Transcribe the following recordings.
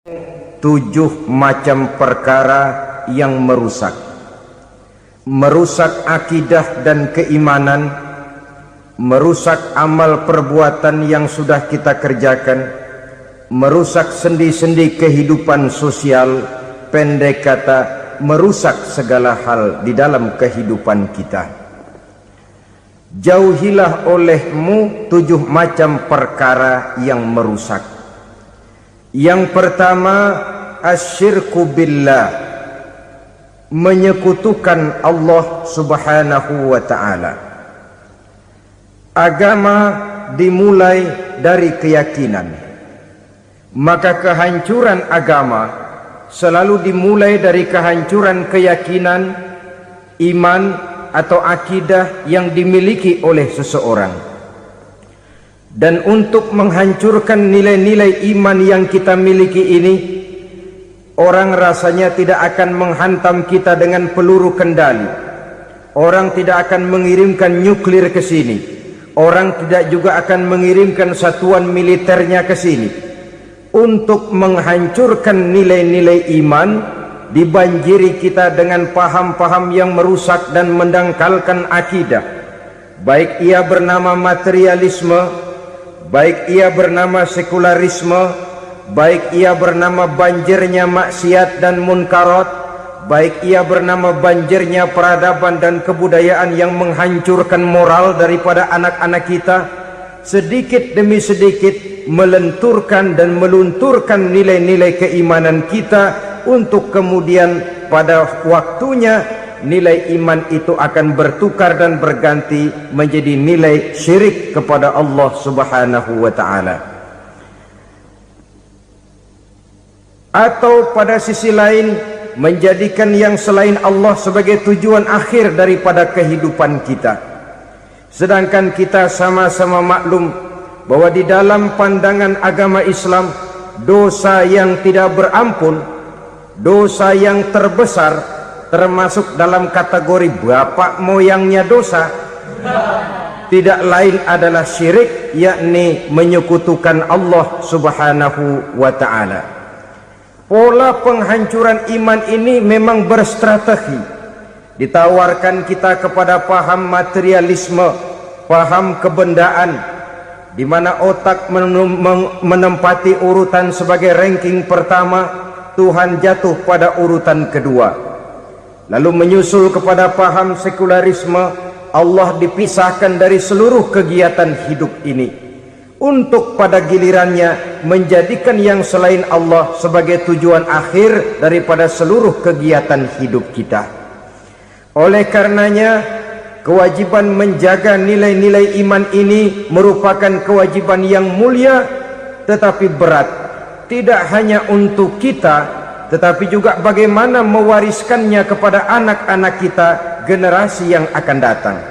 7 macam perkara yang merusak akidah dan keimanan, merusak amal perbuatan yang sudah kita kerjakan, merusak sendi-sendi kehidupan sosial, pendek kata merusak segala hal di dalam kehidupan kita. Jauhilah olehmu 7 macam perkara yang merusak. Yang pertama, asyirku billah, menyekutukan Allah subhanahu wa ta'ala. Agama dimulai dari keyakinan, maka kehancuran agama selalu dimulai dari kehancuran keyakinan, iman atau akidah yang dimiliki oleh seseorang. Dan untuk menghancurkan nilai-nilai iman yang kita miliki ini, orang rasanya tidak akan menghantam kita dengan peluru kendali. Orang tidak akan mengirimkan nuklir ke sini. Orang tidak juga akan mengirimkan satuan militernya ke sini. Untuk menghancurkan nilai-nilai iman, dibanjiri kita dengan paham-paham yang merusak dan mendangkalkan akidah. Baik ia bernama materialisme, baik ia bernama sekularisme, baik ia bernama banjirnya maksiat dan munkarat, baik ia bernama banjirnya peradaban dan kebudayaan yang menghancurkan moral daripada anak-anak kita, sedikit demi sedikit melenturkan dan melunturkan nilai-nilai keimanan kita, untuk kemudian pada waktunya nilai iman itu akan bertukar dan berganti menjadi nilai syirik kepada Allah subhanahu wa ta'ala. Atau pada sisi lain, menjadikan yang selain Allah sebagai tujuan akhir daripada kehidupan kita. Sedangkan kita sama-sama maklum bahwa di dalam pandangan agama Islam, dosa yang tidak berampun, dosa yang terbesar, termasuk dalam kategori bapak moyangnya dosa, tidak lain adalah syirik, yakni menyekutukan Allah subhanahu wa ta'ala. Pola penghancuran iman ini memang berstrategi. Ditawarkan kita kepada paham materialisme, paham kebendaan, di mana otak menempati urutan sebagai ranking pertama, Tuhan jatuh pada urutan kedua. Lalu menyusul kepada paham sekularisme, Allah dipisahkan dari seluruh kegiatan hidup ini, untuk pada gilirannya menjadikan yang selain Allah sebagai tujuan akhir daripada seluruh kegiatan hidup kita. Oleh karenanya, kewajiban menjaga nilai-nilai iman ini merupakan kewajiban yang mulia tetapi berat, tidak hanya untuk kita, tetapi juga bagaimana mewariskannya kepada anak-anak kita, generasi yang akan datang.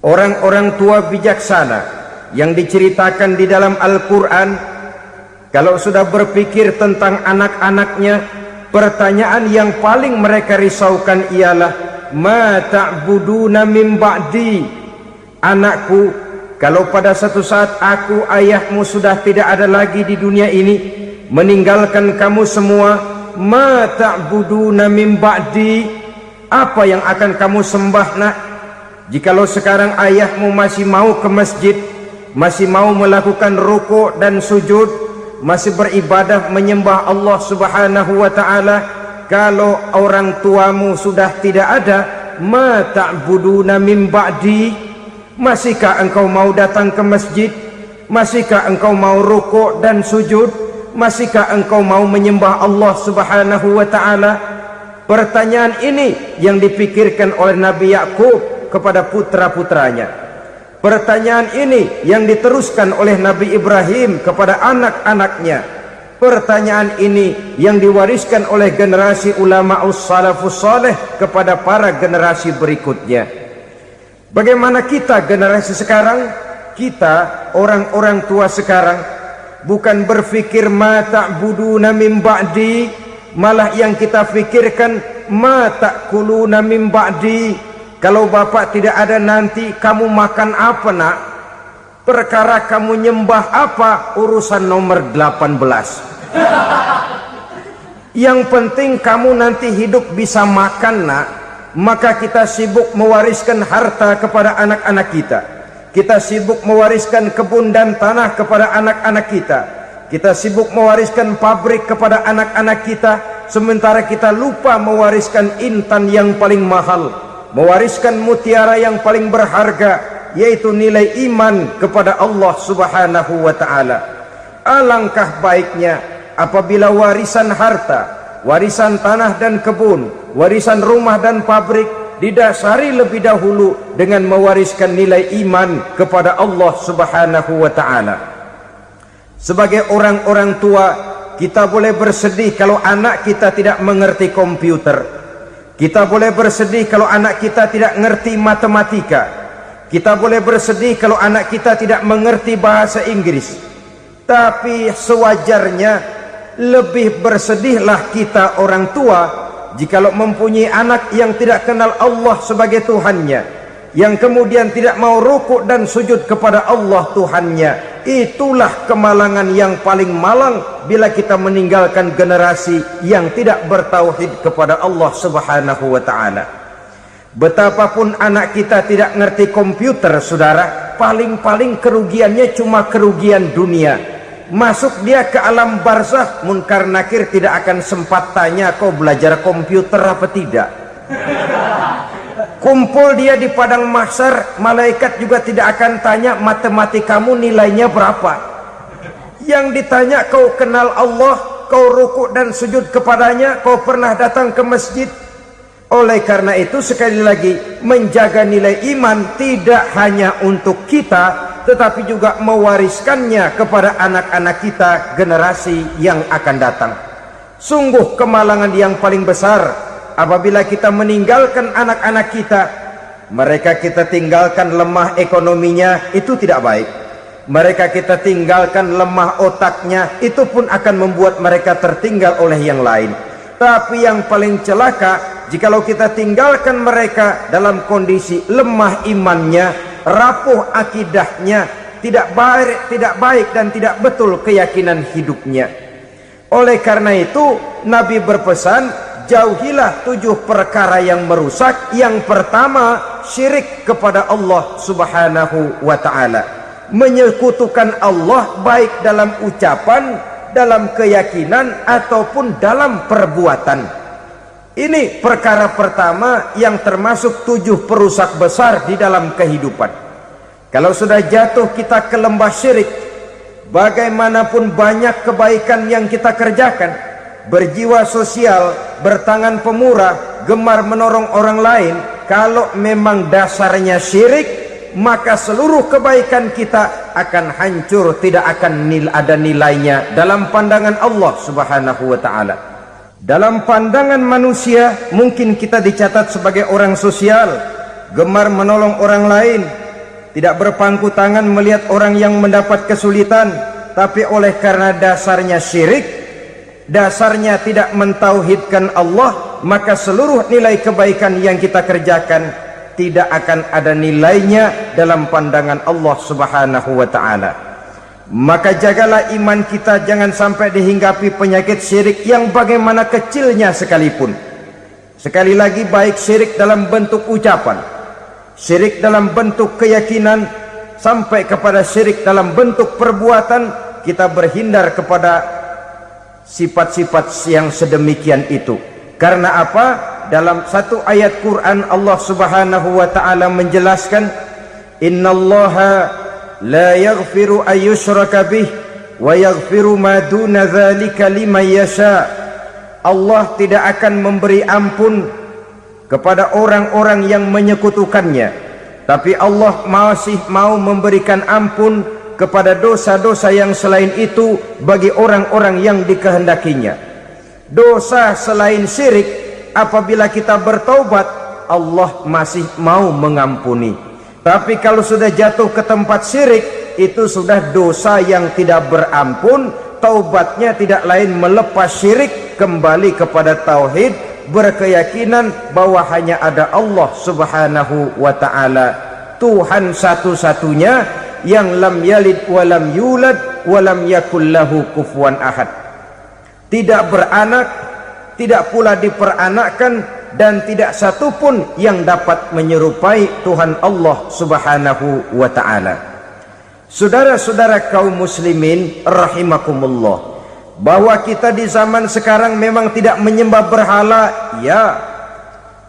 Orang-orang tua bijaksana yang diceritakan di dalam Al-Quran, kalau sudah berpikir tentang anak-anaknya, pertanyaan yang paling mereka risaukan ialah, ma ta'buduna min ba'di. Anakku, kalau pada satu saat aku, ayahmu sudah tidak ada lagi di dunia ini, meninggalkan kamu semua, ma ta'buduna min ba'di, apa yang akan kamu sembah nak? Jikalau sekarang ayahmu masih mau ke masjid, masih mau melakukan rukuk dan sujud, masih beribadah menyembah Allah subhanahu wa ta'ala, kalau orang tuamu sudah tidak ada, ma ta'buduna min ba'di, masihkah engkau mau datang ke masjid? Masihkah engkau mau rukuk dan sujud? Masihkah engkau mau menyembah Allah subhanahu wa ta'ala? Pertanyaan ini yang dipikirkan oleh Nabi Yakub kepada putra-putranya. Pertanyaan ini yang diteruskan oleh Nabi Ibrahim kepada anak-anaknya. Pertanyaan ini yang diwariskan oleh generasi ulama'us salafus saleh kepada para generasi berikutnya. Bagaimana kita generasi sekarang? Kita orang-orang tua sekarang bukan berfikir ma ta'buduna min ba'di, malah yang kita fikirkan ma ta'kuluna min ba'di. Kalau bapak tidak ada nanti kamu makan apa nak? Perkara kamu nyembah apa urusan nomor 18. Yang penting kamu nanti hidup bisa makan, nak. Maka kita sibuk mewariskan harta kepada anak-anak kita. Kita sibuk mewariskan kebun dan tanah kepada anak-anak kita. Kita sibuk mewariskan pabrik kepada anak-anak kita, sementara kita lupa mewariskan intan yang paling mahal, mewariskan mutiara yang paling berharga, yaitu nilai iman kepada Allah Subhanahu wa ta'ala. Alangkah baiknya apabila warisan harta, warisan tanah dan kebun, warisan rumah dan pabrik didasari lebih dahulu dengan mewariskan nilai iman kepada Allah Subhanahu wa ta'ala. Sebagai orang-orang tua, kita boleh bersedih kalau anak kita tidak mengerti komputer. Kita boleh bersedih kalau anak kita tidak mengerti matematika. Kita boleh bersedih kalau anak kita tidak mengerti bahasa Inggris. Tapi sewajarnya lebih bersedihlah kita orang tua jikalau mempunyai anak yang tidak kenal Allah sebagai Tuhannya, yang kemudian tidak mau rukuk dan sujud kepada Allah Tuhannya. Itulah kemalangan yang paling malang bila kita meninggalkan generasi yang tidak bertauhid kepada Allah Subhanahu wa ta'ala. Betapapun anak kita tidak ngerti komputer, saudara, paling-paling kerugiannya cuma kerugian dunia. Masuk dia ke alam barzakh, munkar nakir tidak akan sempat tanya kau belajar komputer apa tidak. Kumpul dia di padang mahsyar, malaikat juga tidak akan tanya matematikamu nilainya berapa. Yang ditanya kau kenal Allah, kau rukuk dan sujud kepadanya, kau pernah datang ke masjid. Oleh karena itu sekali lagi, menjaga nilai iman tidak hanya untuk kita, tetapi juga mewariskannya kepada anak-anak kita, generasi yang akan datang. Sungguh kemalangan yang paling besar apabila kita meninggalkan anak-anak kita, mereka kita tinggalkan lemah ekonominya, itu tidak baik. Mereka kita tinggalkan lemah otaknya, itu pun akan membuat mereka tertinggal oleh yang lain. Tapi yang paling celaka, jikalau kita tinggalkan mereka dalam kondisi lemah imannya, rapuh akidahnya, tidak baik dan tidak betul keyakinan hidupnya. Oleh karena itu Nabi berpesan, jauhilah 7 perkara yang merusak. Yang pertama, syirik kepada Allah Subhanahu wa ta'ala, menyekutukan Allah baik dalam ucapan, dalam keyakinan ataupun dalam perbuatan. Ini perkara pertama yang termasuk 7 perusak besar di dalam kehidupan. Kalau sudah jatuh kita ke lembah syirik, bagaimanapun banyak kebaikan yang kita kerjakan, berjiwa sosial, bertangan pemurah, gemar menolong orang lain, kalau memang dasarnya syirik, maka seluruh kebaikan kita akan hancur, tidak akan ada nilainya dalam pandangan Allah Subhanahu wa ta'ala. Dalam pandangan manusia mungkin kita dicatat sebagai orang sosial, gemar menolong orang lain, tidak berpangku tangan melihat orang yang mendapat kesulitan. Tapi oleh karena dasarnya syirik, dasarnya tidak mentauhidkan Allah, maka seluruh nilai kebaikan yang kita kerjakan tidak akan ada nilainya dalam pandangan Allah Subhanahu wa ta'ala. Maka jagalah iman kita jangan sampai dihinggapi penyakit syirik yang bagaimana kecilnya sekalipun. Sekali lagi, baik syirik dalam bentuk ucapan, syirik dalam bentuk keyakinan, sampai kepada syirik dalam bentuk perbuatan, kita berhindar kepada sifat-sifat yang sedemikian itu. Karena apa? Dalam satu ayat Quran Allah Subhanahu wa ta'ala menjelaskan, innallaha la yaghfiru ayyushraka bih wa yaghfiru ma duna dzalika liman yasha. Allah tidak akan memberi ampun kepada orang-orang yang menyekutukannya, tapi Allah masih mau memberikan ampun kepada dosa-dosa yang selain itu bagi orang-orang yang dikehendakinya. Dosa selain syirik, apabila kita bertaubat, Allah masih mau mengampuni. Tapi kalau sudah jatuh ke tempat syirik, itu sudah dosa yang tidak berampun. Taubatnya tidak lain melepas syirik, kembali kepada tauhid, berkeyakinan bahwa hanya ada Allah Subhanahu wa ta'ala, Tuhan satu-satunya, yang lam yalid walam yulad walam yakul lahu kufuwan ahad. tidak beranak, tidak pula diperanakkan, dan tidak satupun yang dapat menyerupai Tuhan Allah Subhanahu wa ta'ala. Saudara-saudara kaum muslimin rahimakumullah, bahwa kita di zaman sekarang memang tidak menyembah berhala, ya.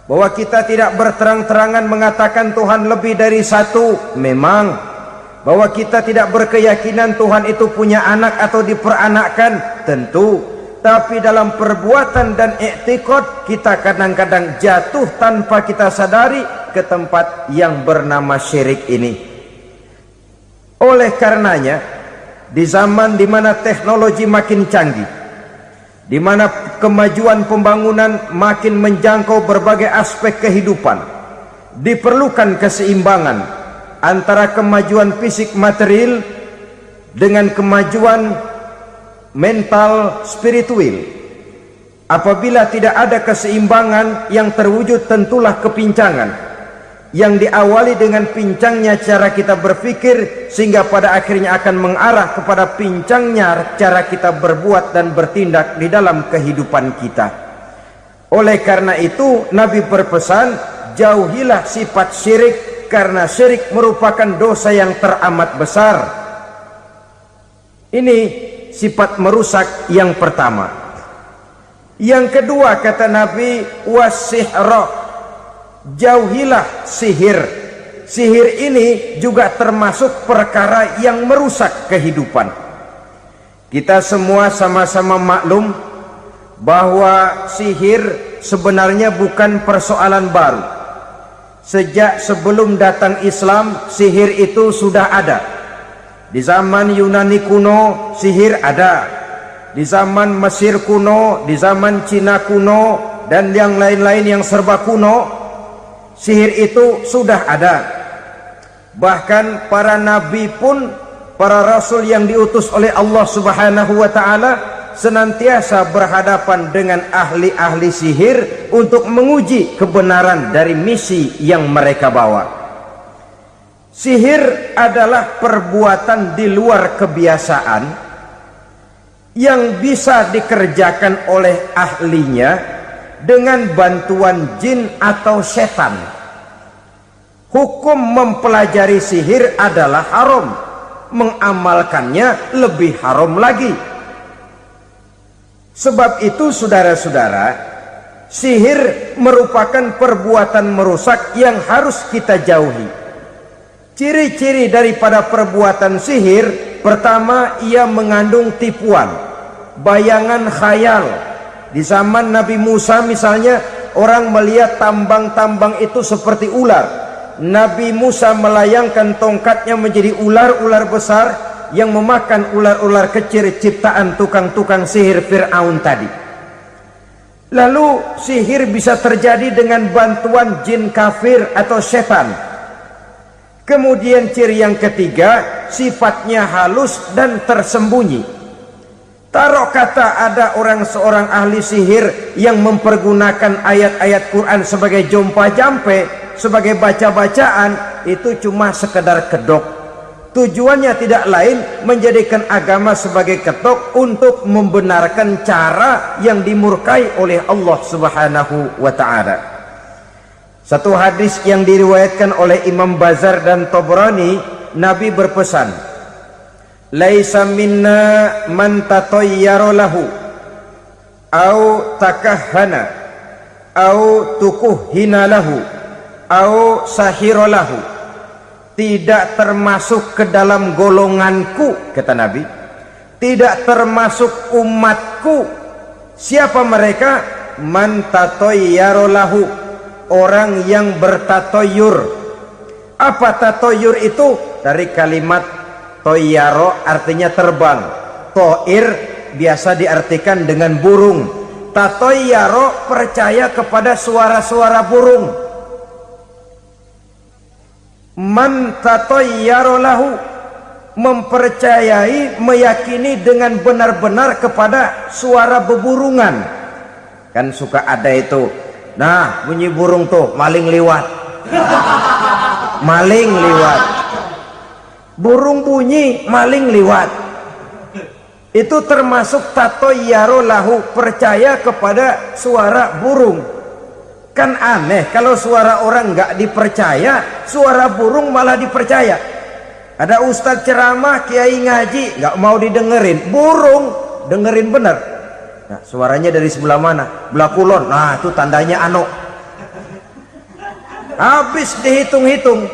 Bahwa kita tidak berterang-terangan mengatakan Tuhan lebih dari satu, memang. Bahwa kita tidak berkeyakinan Tuhan itu punya anak atau diperanakkan, tentu. Tapi dalam perbuatan dan i'tiqad kita kadang-kadang jatuh tanpa kita sadari ke tempat yang bernama syirik ini. Oleh karenanya, di zaman di mana teknologi makin canggih, di mana kemajuan pembangunan makin menjangkau berbagai aspek kehidupan, diperlukan keseimbangan antara kemajuan fisik material dengan kemajuan mental spiritual. Apabila tidak ada keseimbangan yang terwujud, tentulah kepincangan yang diawali dengan pincangnya cara kita berpikir, sehingga pada akhirnya akan mengarah kepada pincangnya cara kita berbuat dan bertindak di dalam kehidupan kita. Oleh karena itu Nabi berpesan, jauhilah sifat syirik, karena syirik merupakan dosa yang teramat besar. Ini sifat merusak yang pertama. Yang kedua, kata Nabi, wasihra, jauhilah sihir. Sihir ini juga termasuk perkara yang merusak kehidupan. Kita semua sama-sama maklum bahwa sihir sebenarnya bukan persoalan baru. Sejak sebelum datang Islam, sihir itu sudah ada. Di zaman Yunani kuno sihir ada, di zaman Mesir kuno, di zaman Cina kuno, dan yang lain-lain yang serba kuno, sihir itu sudah ada. Bahkan para nabi pun, para rasul yang diutus oleh Allah Subhanahu wa ta'ala, senantiasa berhadapan dengan ahli-ahli sihir untuk menguji kebenaran dari misi yang mereka bawa. Sihir adalah perbuatan di luar kebiasaan yang bisa dikerjakan oleh ahlinya dengan bantuan jin atau setan. Hukum mempelajari sihir adalah haram, mengamalkannya lebih haram lagi. Sebab itu saudara-saudara, sihir merupakan perbuatan merusak yang harus kita jauhi. Ciri-ciri daripada perbuatan sihir, pertama, ia mengandung tipuan, bayangan khayal. Di zaman Nabi Musa misalnya, orang melihat tambang-tambang itu seperti ular. Nabi Musa melayangkan tongkatnya menjadi ular-ular besar yang memakan ular-ular kecil ciptaan tukang-tukang sihir Fir'aun tadi. Lalu sihir bisa terjadi dengan bantuan jin kafir atau setan. Kemudian ciri yang ketiga, sifatnya halus dan tersembunyi. Taruh kata ada seorang ahli sihir yang mempergunakan ayat-ayat Quran sebagai jompa-jampe, sebagai baca-bacaan, itu cuma sekedar kedok. Tujuannya tidak lain menjadikan agama sebagai ketok untuk membenarkan cara yang dimurkai oleh Allah Subhanahu wa ta'ala. Satu hadis yang diriwayatkan oleh Imam Bazar dan Tabrani, Nabi berpesan, laisa minna man tatayyara lahu au takahhana au tukuhhina lahu au sahira lahu. Tidak termasuk ke dalam golonganku, kata Nabi, tidak termasuk umatku. Siapa mereka? Man tatayyara lahu, orang yang bertatoyur. Apa tatoyur itu? Dari kalimat toyaro, artinya terbang. Toir biasa diartikan dengan burung. Tatoyaro percaya kepada suara-suara burung. Man tatoyaro lahu, mempercayai, meyakini dengan benar-benar kepada suara beburungan. Kan suka ada itu, nah bunyi burung tuh, maling liwat. Maling liwat. Burung bunyi, maling liwat. Itu termasuk tatoyaro lahu, percaya kepada suara burung. Kan aneh kalau suara orang nggak dipercaya, suara burung malah dipercaya. Ada ustadz ceramah, kiai ngaji, nggak mau didengerin, burung dengerin bener. Nah, suaranya dari sebelah mana? Belah kulon. Nah, itu tandanya ano. Habis dihitung-hitung.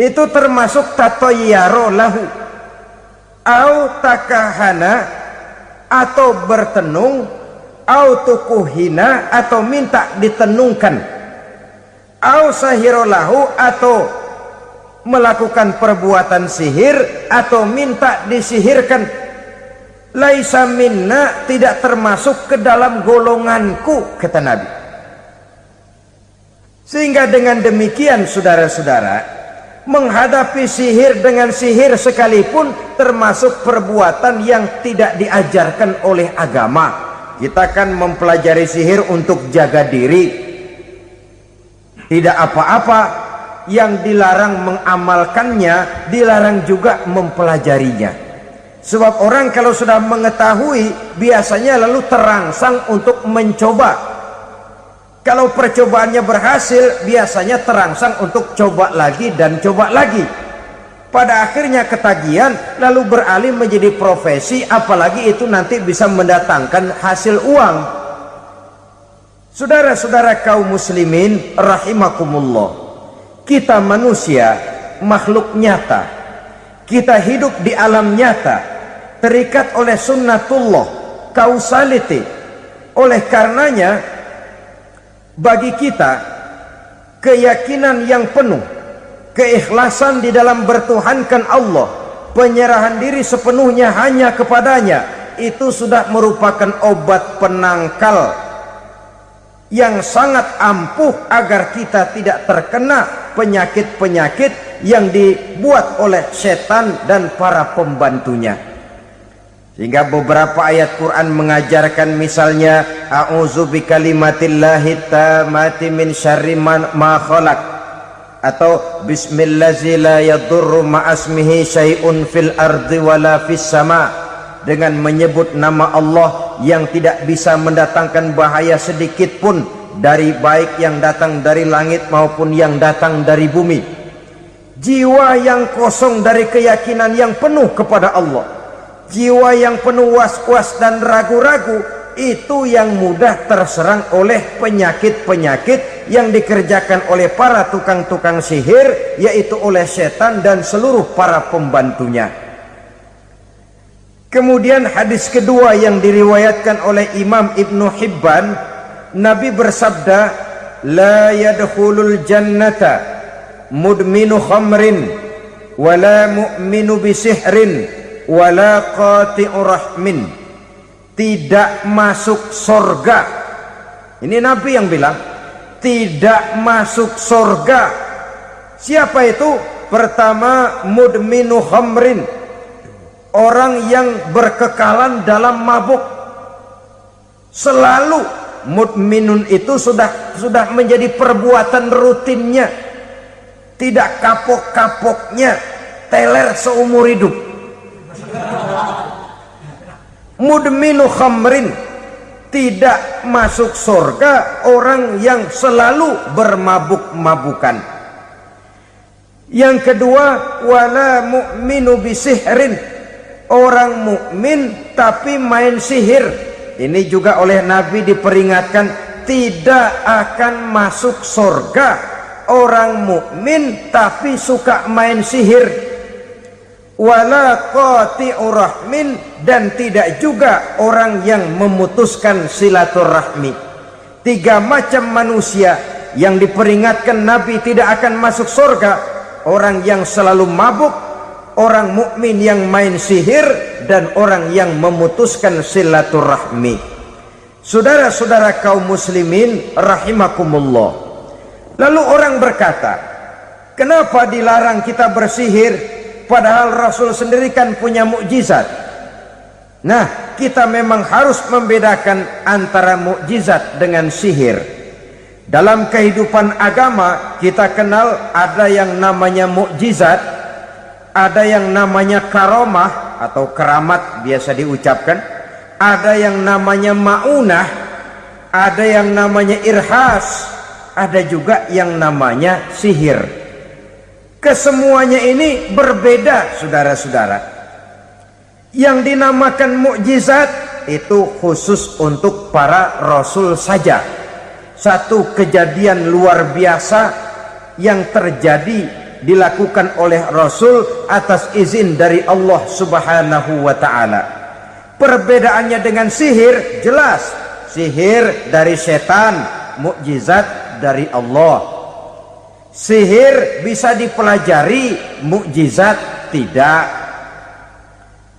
Itu termasuk tatoyaro lahu. Au takahana, atau bertenung, au tukuhina, atau minta ditenungkan, au sahirolahu, atau melakukan perbuatan sihir, atau minta disihirkan. Laisa minna, tidak termasuk ke dalam golonganku, kata Nabi. Sehingga dengan demikian saudara-saudara, menghadapi sihir dengan sihir sekalipun termasuk perbuatan yang tidak diajarkan oleh agama. Kita kan mempelajari sihir untuk jaga diri, tidak apa-apa. Yang dilarang mengamalkannya, dilarang juga mempelajarinya. Sebab orang kalau sudah mengetahui, biasanya lalu terangsang untuk mencoba. Kalau percobaannya berhasil, biasanya terangsang untuk coba lagi dan coba lagi. Pada akhirnya ketagihan, lalu beralih menjadi profesi, apalagi itu nanti bisa mendatangkan hasil uang. Saudara-saudara kaum muslimin rahimakumullah, kita manusia makhluk nyata, kita hidup di alam nyata, terikat oleh sunnatullah, causality. Oleh karenanya bagi kita keyakinan yang penuh, keikhlasan di dalam bertuhankan Allah, penyerahan diri sepenuhnya hanya kepadanya, itu sudah merupakan obat penangkal yang sangat ampuh agar kita tidak terkena penyakit-penyakit yang dibuat oleh setan dan para pembantunya. Sehingga beberapa ayat Quran mengajarkan, misalnya a'udzu bikalimatillahi tammati min syarri ma khalaq, atau bismillazi la yadurru ma'asmihi syai'un fil ardi wala fis sama, dengan menyebut nama Allah yang tidak bisa mendatangkan bahaya sedikit pun, dari baik yang datang dari langit maupun yang datang dari bumi. Jiwa yang kosong dari keyakinan yang penuh kepada Allah, jiwa yang penuh was-was dan ragu-ragu, itu yang mudah terserang oleh penyakit-penyakit yang dikerjakan oleh para tukang-tukang sihir, yaitu oleh setan dan seluruh para pembantunya. Kemudian hadis kedua yang diriwayatkan oleh Imam Ibnu Hibban, Nabi bersabda, la yadkhulul jannata mudminu khamrin wala mu'minu bisihrin wala qati'u rahmin. Tidak masuk surga. Ini Nabi yang bilang, tidak masuk surga. Siapa itu? Pertama, mudminu khamrin, orang yang berkekalan dalam mabuk. Selalu mudminun itu sudah menjadi perbuatan rutinnya, tidak kapok-kapoknya, teler seumur hidup. Mudminu khamrin, tidak masuk surga orang yang selalu bermabuk-mabukan. Yang kedua, wala mu'minu bisihrin, orang mukmin tapi main sihir. Ini juga oleh Nabi diperingatkan, tidak akan masuk surga orang mukmin tapi suka main sihir. Wala qati'u rahmin, dan tidak juga orang yang memutuskan silaturahmi. Tiga macam manusia yang diperingatkan Nabi tidak akan masuk surga: orang yang selalu mabuk, orang mukmin yang main sihir, dan orang yang memutuskan silaturahmi. Saudara-saudara kaum muslimin rahimakumullah. Lalu orang berkata, kenapa dilarang kita bersihir? Padahal Rasul sendiri kan punya mukjizat. Nah, kita memang harus membedakan antara mukjizat dengan sihir. Dalam kehidupan agama kita kenal ada yang namanya mukjizat, ada yang namanya karomah, atau keramat biasa diucapkan, ada yang namanya maunah, ada yang namanya irhas, ada juga yang namanya sihir. Kesemuanya ini berbeda, saudara-saudara. Yang dinamakan mukjizat itu khusus untuk para rasul saja. Satu kejadian luar biasa yang terjadi dilakukan oleh Rasul atas izin dari Allah Subhanahu wa ta'ala. Perbedaannya dengan sihir jelas. Sihir dari setan, mukjizat dari Allah. Sihir bisa dipelajari, mukjizat tidak.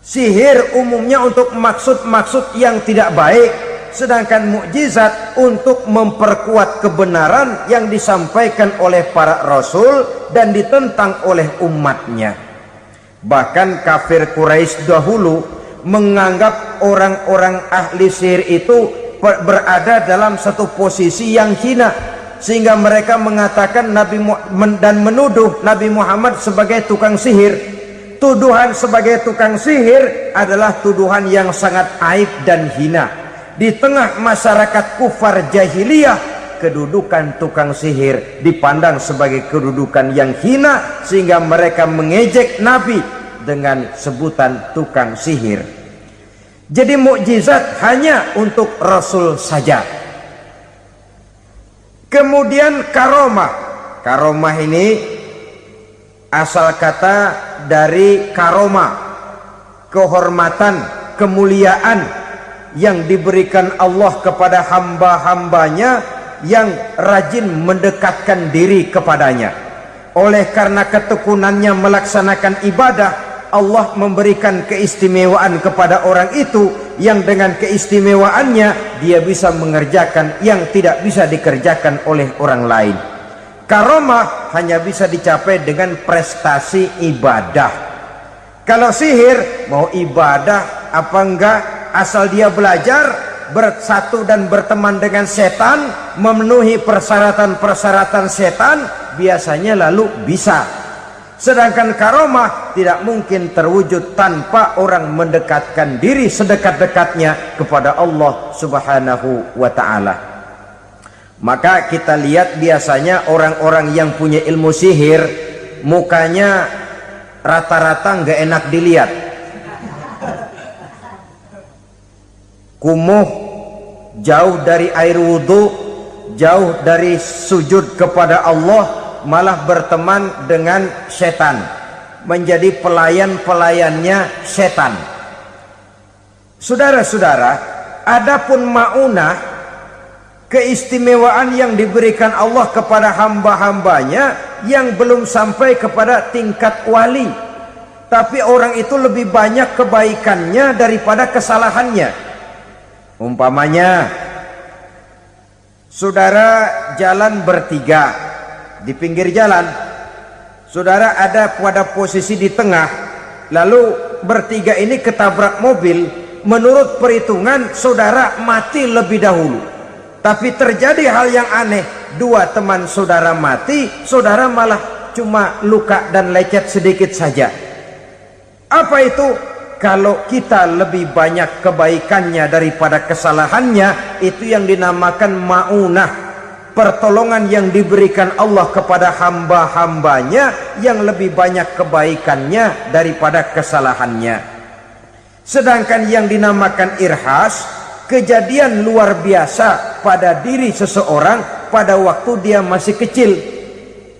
Sihir umumnya untuk maksud-maksud yang tidak baik, sedangkan mukjizat untuk memperkuat kebenaran yang disampaikan oleh para rasul dan ditentang oleh umatnya. Bahkan kafir Quraisy dahulu menganggap orang-orang ahli sihir itu berada dalam satu posisi yang hina, sehingga mereka mengatakan dan menuduh Nabi Muhammad sebagai tukang sihir. Tuduhan sebagai tukang sihir adalah tuduhan yang sangat aib dan hina. Di tengah masyarakat kufar jahiliyah, kedudukan tukang sihir dipandang sebagai kedudukan yang hina, sehingga mereka mengejek Nabi dengan sebutan tukang sihir. Jadi mukjizat hanya untuk Rasul saja. Kemudian karomah. Karomah ini asal kata dari karomah, kehormatan, kemuliaan yang diberikan Allah kepada hamba-hambanya yang rajin mendekatkan diri kepadanya. Oleh karena ketekunannya melaksanakan ibadah, Allah memberikan keistimewaan kepada orang itu, yang dengan keistimewaannya dia bisa mengerjakan yang tidak bisa dikerjakan oleh orang lain. Karomah hanya bisa dicapai dengan prestasi ibadah. Kalau sihir mau ibadah apa enggak, asal dia belajar, bersatu dan berteman dengan setan, memenuhi persyaratan-persyaratan setan, biasanya lalu bisa. Sedangkan karomah tidak mungkin terwujud tanpa orang mendekatkan diri sedekat-dekatnya kepada Allah Subhanahu wa ta'ala. Maka kita lihat biasanya orang-orang yang punya ilmu sihir, mukanya rata-rata nggak enak dilihat. Kumuh, jauh dari air wudhu, jauh dari sujud kepada Allah, malah berteman dengan setan, menjadi pelayan-pelayannya setan. Saudara-saudara, adapun maunah, keistimewaan yang diberikan Allah kepada hamba-hambanya yang belum sampai kepada tingkat wali, tapi orang itu lebih banyak kebaikannya daripada kesalahannya. Umpamanya, saudara jalan bertiga di pinggir jalan, saudara ada pada posisi di tengah, lalu bertiga ini ketabrak mobil. Menurut perhitungan saudara mati lebih dahulu, tapi terjadi hal yang aneh, dua teman saudara mati, saudara malah cuma luka dan lecet sedikit saja. Apa itu? Kalau kita lebih banyak kebaikannya daripada kesalahannya, itu yang dinamakan maunah, pertolongan yang diberikan Allah kepada hamba-hambanya yang lebih banyak kebaikannya daripada kesalahannya. Sedangkan yang dinamakan irhas, kejadian luar biasa pada diri seseorang pada waktu dia masih kecil,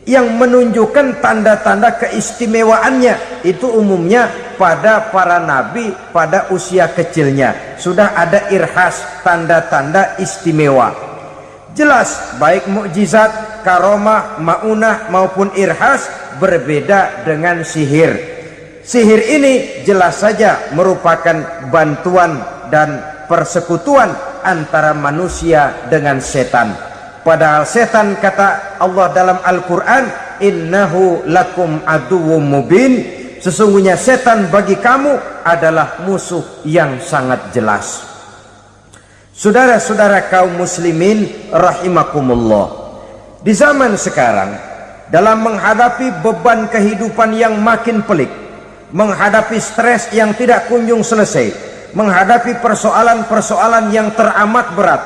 yang menunjukkan tanda-tanda keistimewaannya. Itu umumnya pada para nabi pada usia kecilnya sudah ada irhas, tanda-tanda istimewa. Jelas baik mukjizat, karomah, maunah maupun irhas berbeda dengan sihir. Sihir ini jelas saja merupakan bantuan dan persekutuan antara manusia dengan setan. Padahal setan, kata Allah dalam Al-Quran, innahu lakum aduwwum mubin, sesungguhnya setan bagi kamu adalah musuh yang sangat jelas. Saudara-saudara kaum muslimin rahimakumullah, di zaman sekarang dalam menghadapi beban kehidupan yang makin pelik, menghadapi stres yang tidak kunjung selesai, menghadapi persoalan-persoalan yang teramat berat,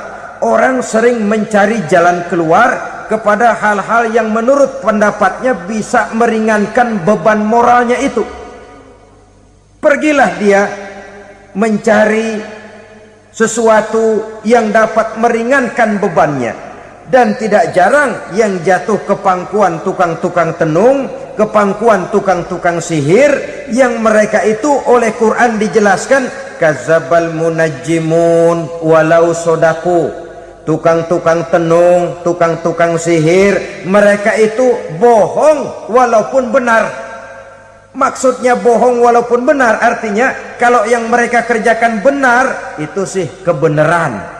orang sering mencari jalan keluar kepada hal-hal yang menurut pendapatnya bisa meringankan beban moralnya itu. Pergilah dia mencari sesuatu yang dapat meringankan bebannya. Dan tidak jarang yang jatuh ke pangkuan tukang-tukang tenung, ke pangkuan tukang-tukang sihir, yang mereka itu oleh Quran dijelaskan kadzabal munajjimun walau sodaku. Tukang-tukang tenung, tukang-tukang sihir, mereka itu bohong walaupun benar. Maksudnya bohong walaupun benar artinya kalau yang mereka kerjakan benar, itu sih kebenaran.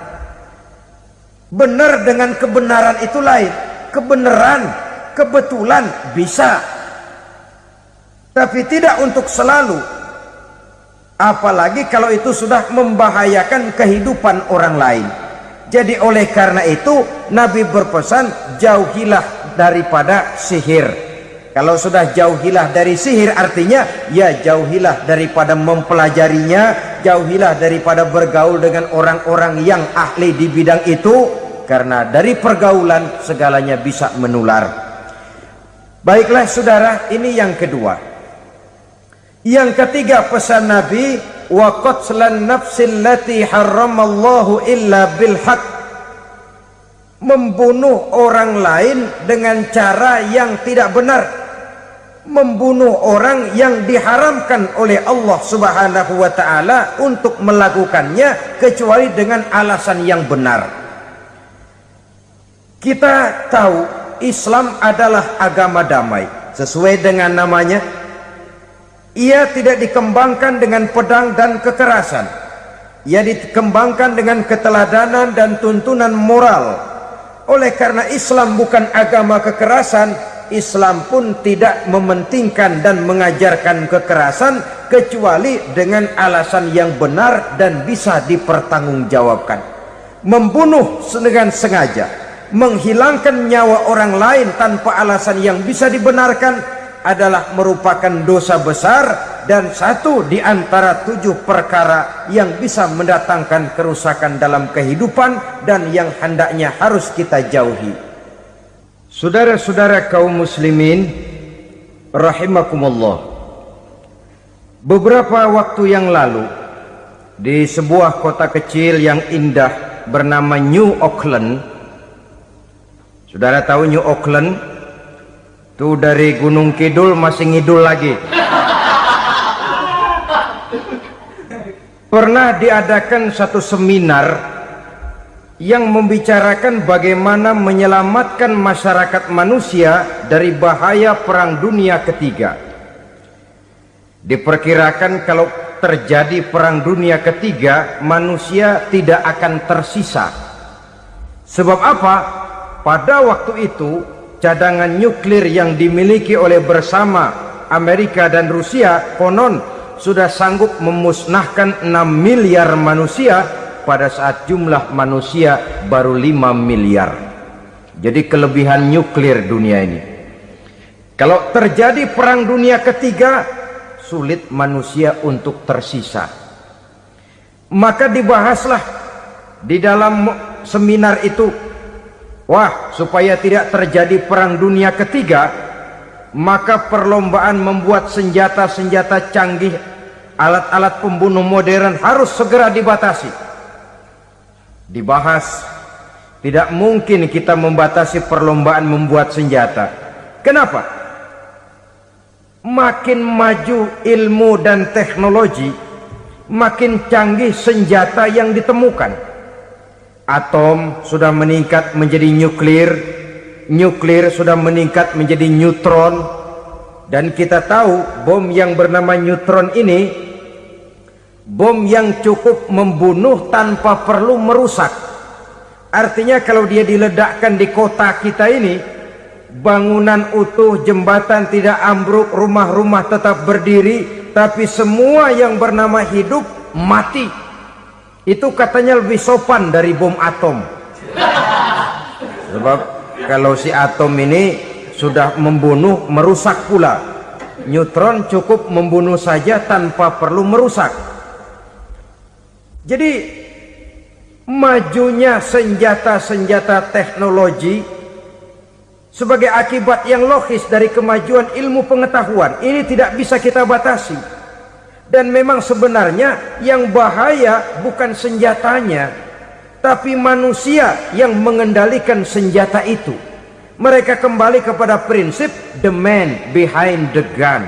Benar dengan kebenaran itu lain. Kebenaran, kebetulan bisa, tapi tidak untuk selalu. Apalagi kalau itu sudah membahayakan kehidupan orang lain. Jadi oleh karena itu Nabi berpesan, jauhilah daripada sihir. Kalau sudah jauhilah dari sihir artinya ya jauhilah daripada mempelajarinya, jauhilah daripada bergaul dengan orang-orang yang ahli di bidang itu, karena dari pergaulan segalanya bisa menular. Baiklah saudara, ini yang kedua. Yang ketiga pesan Nabi, wa qatlan nafsil lati harramallahu illa bil haq. Membunuh orang lain dengan cara yang tidak benar, membunuh orang yang diharamkan oleh Allah Subhanahu wa taala untuk melakukannya kecuali dengan alasan yang benar. Kita tahu Islam adalah agama damai sesuai dengan namanya. Ia tidak dikembangkan dengan pedang dan kekerasan. Ia dikembangkan dengan keteladanan dan tuntunan moral. Oleh karena Islam bukan agama kekerasan, Islam pun tidak mementingkan dan mengajarkan kekerasan kecuali dengan alasan yang benar dan bisa dipertanggungjawabkan. Membunuh dengan sengaja, menghilangkan nyawa orang lain tanpa alasan yang bisa dibenarkan adalah merupakan dosa besar dan satu di antara 7 perkara yang bisa mendatangkan kerusakan dalam kehidupan dan yang hendaknya harus kita jauhi. Saudara-saudara kaum muslimin rahimakumullah, beberapa waktu yang lalu di sebuah kota kecil yang indah bernama New Auckland. Saudara tahu New Auckland? Itu dari Gunung Kidul masih ngidul lagi. Pernah diadakan satu seminar yang membicarakan bagaimana menyelamatkan masyarakat manusia dari bahaya Perang Dunia Ketiga. Diperkirakan kalau terjadi Perang Dunia Ketiga, manusia tidak akan tersisa. Sebab apa? Pada waktu itu cadangan nuklir yang dimiliki oleh bersama Amerika dan Rusia konon sudah sanggup memusnahkan 6 miliar manusia pada saat jumlah manusia baru 5 miliar. Jadi kelebihan nuklir dunia ini. Kalau terjadi Perang Dunia Ketiga, sulit manusia untuk tersisa. Maka dibahaslah di dalam seminar itu, wah, supaya tidak terjadi Perang Dunia Ketiga, maka perlombaan membuat senjata-senjata canggih, alat-alat pembunuh modern harus segera dibatasi. Dibahas, tidak mungkin kita membatasi perlombaan membuat senjata. Kenapa? Makin maju ilmu dan teknologi, makin canggih senjata yang ditemukan. Atom sudah meningkat menjadi nuklir, nuklir sudah meningkat menjadi neutron, dan kita tahu bom yang bernama neutron ini bom yang cukup membunuh tanpa perlu merusak. Artinya kalau dia diledakkan di kota kita ini, bangunan utuh, jembatan tidak ambruk, rumah-rumah tetap berdiri, tapi semua yang bernama hidup mati. Itu katanya lebih sopan dari bom atom. Sebab kalau si atom ini sudah membunuh, merusak pula. neutron cukup membunuh saja tanpa perlu merusak. Jadi majunya senjata-senjata teknologi sebagai akibat yang logis dari kemajuan ilmu pengetahuan ini tidak bisa kita batasi. Dan memang sebenarnya yang bahaya bukan senjatanya, tapi manusia yang mengendalikan senjata itu. Mereka kembali kepada prinsip the man behind the gun.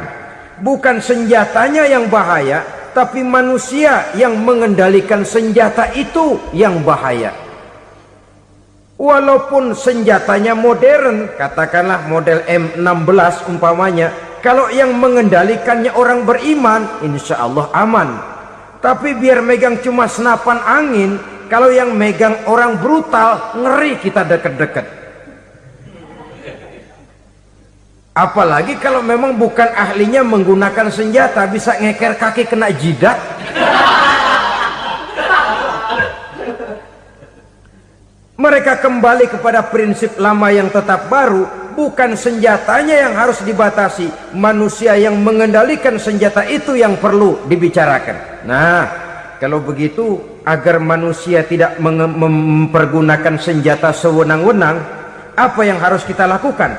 Bukan senjatanya yang bahaya, tapi manusia yang mengendalikan senjata itu yang bahaya. Walaupun senjatanya modern, katakanlah model M16 umpamanya, kalau yang mengendalikannya orang beriman, insya Allah aman. Tapi biar megang cuma senapan angin, kalau yang megang orang brutal, ngeri kita deket-deket. Apalagi kalau memang bukan ahlinya menggunakan senjata, bisa ngeker kaki kena jidat. Mereka kembali kepada prinsip lama yang tetap baru. Bukan senjatanya yang harus dibatasi, manusia yang mengendalikan senjata itu yang perlu dibicarakan. Nah, kalau begitu, agar manusia tidak mempergunakan senjata sewenang-wenang, apa yang harus kita lakukan?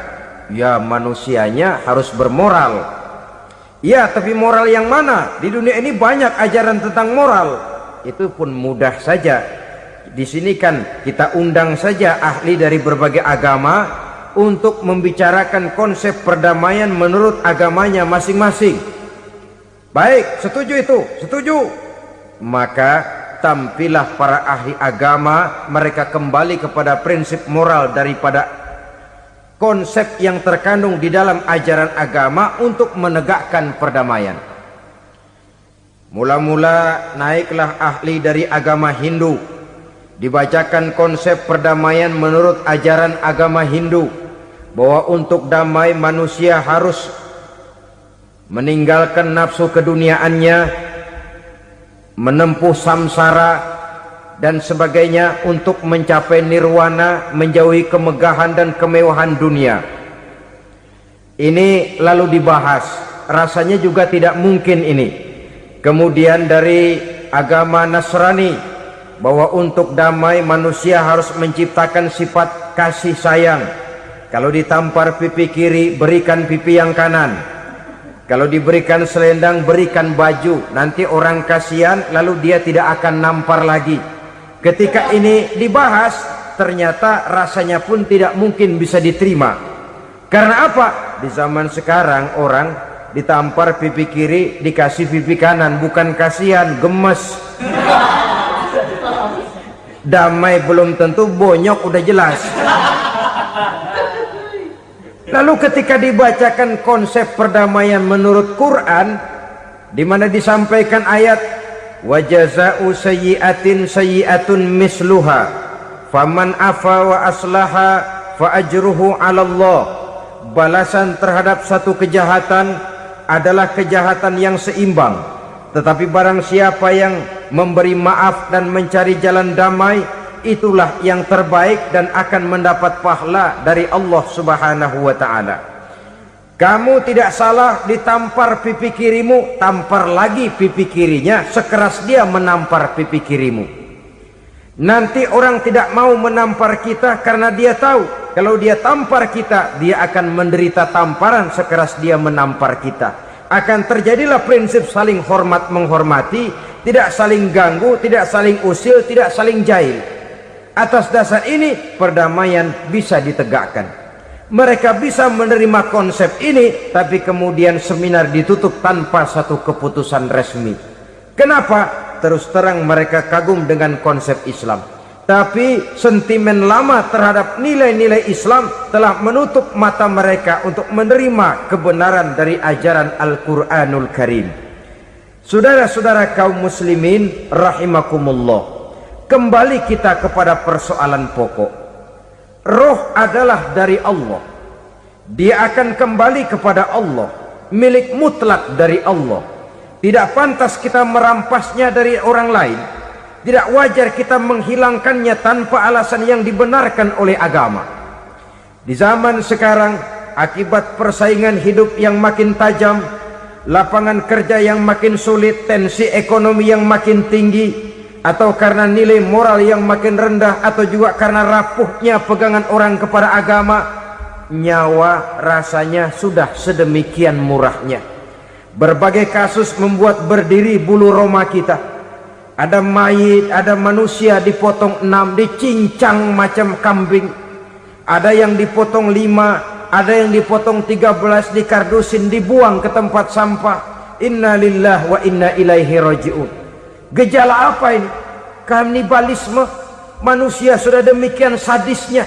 Ya, manusianya harus bermoral. Ya, tapi moral yang mana? Di dunia ini banyak ajaran tentang moral. Itu pun mudah saja. Di sini kan kita undang saja ahli dari berbagai agama untuk membicarakan konsep perdamaian menurut agamanya masing-masing. Baik, setuju itu? Setuju. Maka tampillah para ahli agama, mereka kembali kepada prinsip moral daripada konsep yang terkandung di dalam ajaran agama untuk menegakkan perdamaian. Mula-mula naiklah ahli dari agama Hindu, dibacakan konsep perdamaian menurut ajaran agama Hindu, bahwa untuk damai manusia harus meninggalkan nafsu keduniaannya, menempuh samsara dan sebagainya untuk mencapai nirwana, menjauhi kemegahan dan kemewahan dunia. Ini lalu dibahas, rasanya juga tidak mungkin ini. Kemudian dari agama Nasrani, bahwa untuk damai manusia harus menciptakan sifat kasih sayang. Kalau ditampar pipi kiri, berikan pipi yang kanan. Kalau diberikan selendang, berikan baju. Nanti orang kasihan, lalu dia tidak akan nampar lagi. Ketika ini dibahas, ternyata rasanya pun tidak mungkin bisa diterima. Karena apa? Di zaman sekarang orang ditampar pipi kiri, dikasih pipi kanan, bukan kasihan, gemes. Damai belum tentu, bonyok udah jelas. Lalu ketika dibacakan konsep perdamaian menurut Quran, di mana disampaikan ayat wa jazaa'u sayyi'atin sayyi'atun misluha faman afa wa aslaha fa ajruhu 'ala Allah. Balasan terhadap satu kejahatan adalah kejahatan yang seimbang, tetapi barang siapa yang memberi maaf dan mencari jalan damai, itulah yang terbaik dan akan mendapat pahala dari Allah Subhanahu wa taala. Kamu tidak salah ditampar pipi kirimu, tampar lagi pipi kirinya sekeras dia menampar pipi kirimu. Nanti orang tidak mau menampar kita karena dia tahu kalau dia tampar kita, dia akan menderita tamparan sekeras dia menampar kita. Akan terjadilah prinsip saling hormat menghormati, tidak saling ganggu, tidak saling usil, tidak saling jahil. Atas dasar ini perdamaian bisa ditegakkan. Mereka bisa menerima konsep ini, tapi kemudian seminar ditutup tanpa satu keputusan resmi. Kenapa? Terus terang mereka kagum dengan konsep Islam, tapi sentimen lama terhadap nilai-nilai Islam telah menutup mata mereka untuk menerima kebenaran dari ajaran Al-Quranul Karim. Saudara-saudara kaum muslimin rahimakumullah, kembali kita kepada persoalan pokok. Roh adalah dari Allah. Dia akan kembali kepada Allah, milik mutlak dari Allah. Tidak pantas kita merampasnya dari orang lain. Tidak wajar kita menghilangkannya tanpa alasan yang dibenarkan oleh agama. Di zaman sekarang akibat persaingan hidup yang makin tajam, lapangan kerja yang makin sulit, tensi ekonomi yang makin tinggi, atau karena nilai moral yang makin rendah, atau juga karena rapuhnya pegangan orang kepada agama, nyawa rasanya sudah sedemikian murahnya. Berbagai kasus membuat berdiri bulu roma kita. Ada mayit, ada manusia dipotong 6, dicincang macam kambing. Ada yang dipotong 5, ada yang dipotong 13, dikardusin, dibuang ke tempat sampah. Inna lillahi wa inna ilaihi raji'un. Gejala apa ini? Kanibalisme. Manusia sudah demikian sadisnya,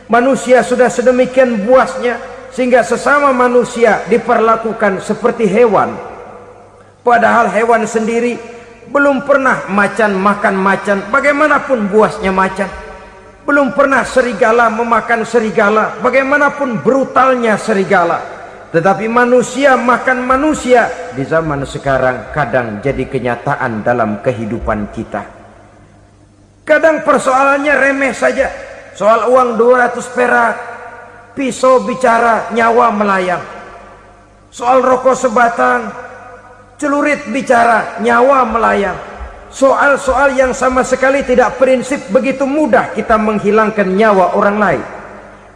manusia sudah sedemikian buasnya, sehingga sesama manusia diperlakukan seperti hewan. Padahal hewan sendiri belum pernah macan makan macan, bagaimanapun buasnya macan. Belum pernah serigala memakan serigala, bagaimanapun brutalnya serigala. Tetapi manusia makan manusia di zaman sekarang kadang jadi kenyataan dalam kehidupan kita. Kadang persoalannya remeh saja, soal uang 200 perak, pisau bicara, nyawa melayang. Soal rokok sebatang, celurit bicara, nyawa melayang. Soal-soal yang sama sekali tidak prinsip, begitu mudah kita menghilangkan nyawa orang lain.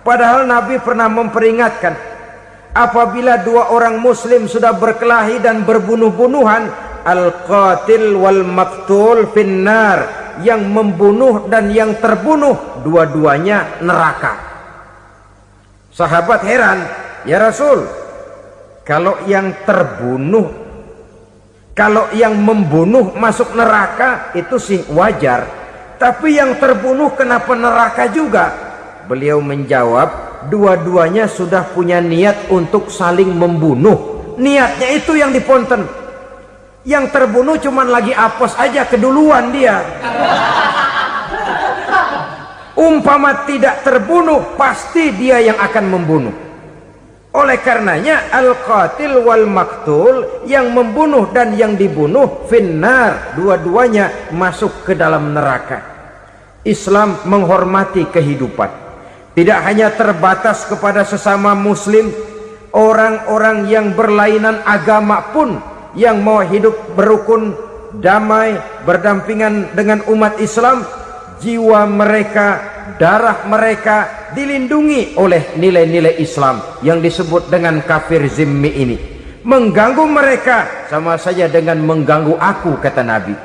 Padahal Nabi pernah memperingatkan, apabila dua orang muslim sudah berkelahi dan berbunuh-bunuhan, al-qatil wal maktul finnar, yang membunuh dan yang terbunuh dua-duanya neraka. Sahabat heran, ya Rasul, kalau yang terbunuh, kalau yang membunuh masuk neraka itu sih wajar, tapi yang terbunuh kenapa neraka juga? Beliau menjawab, dua-duanya sudah punya niat untuk saling membunuh. Niatnya itu yang diponten. Yang terbunuh cuman lagi apes aja, keduluan dia. Umpama tidak terbunuh, pasti dia yang akan membunuh. Oleh karenanya al-qatil wal maktul, yang membunuh dan yang dibunuh finnar, dua-duanya masuk ke dalam neraka. Islam menghormati kehidupan, tidak hanya terbatas kepada sesama muslim, orang-orang yang berlainan agama pun yang mau hidup berukun, damai, berdampingan dengan umat Islam, jiwa mereka, darah mereka dilindungi oleh nilai-nilai Islam yang disebut dengan kafir zimmi ini. Mengganggu mereka sama saja dengan mengganggu aku, kata Nabi.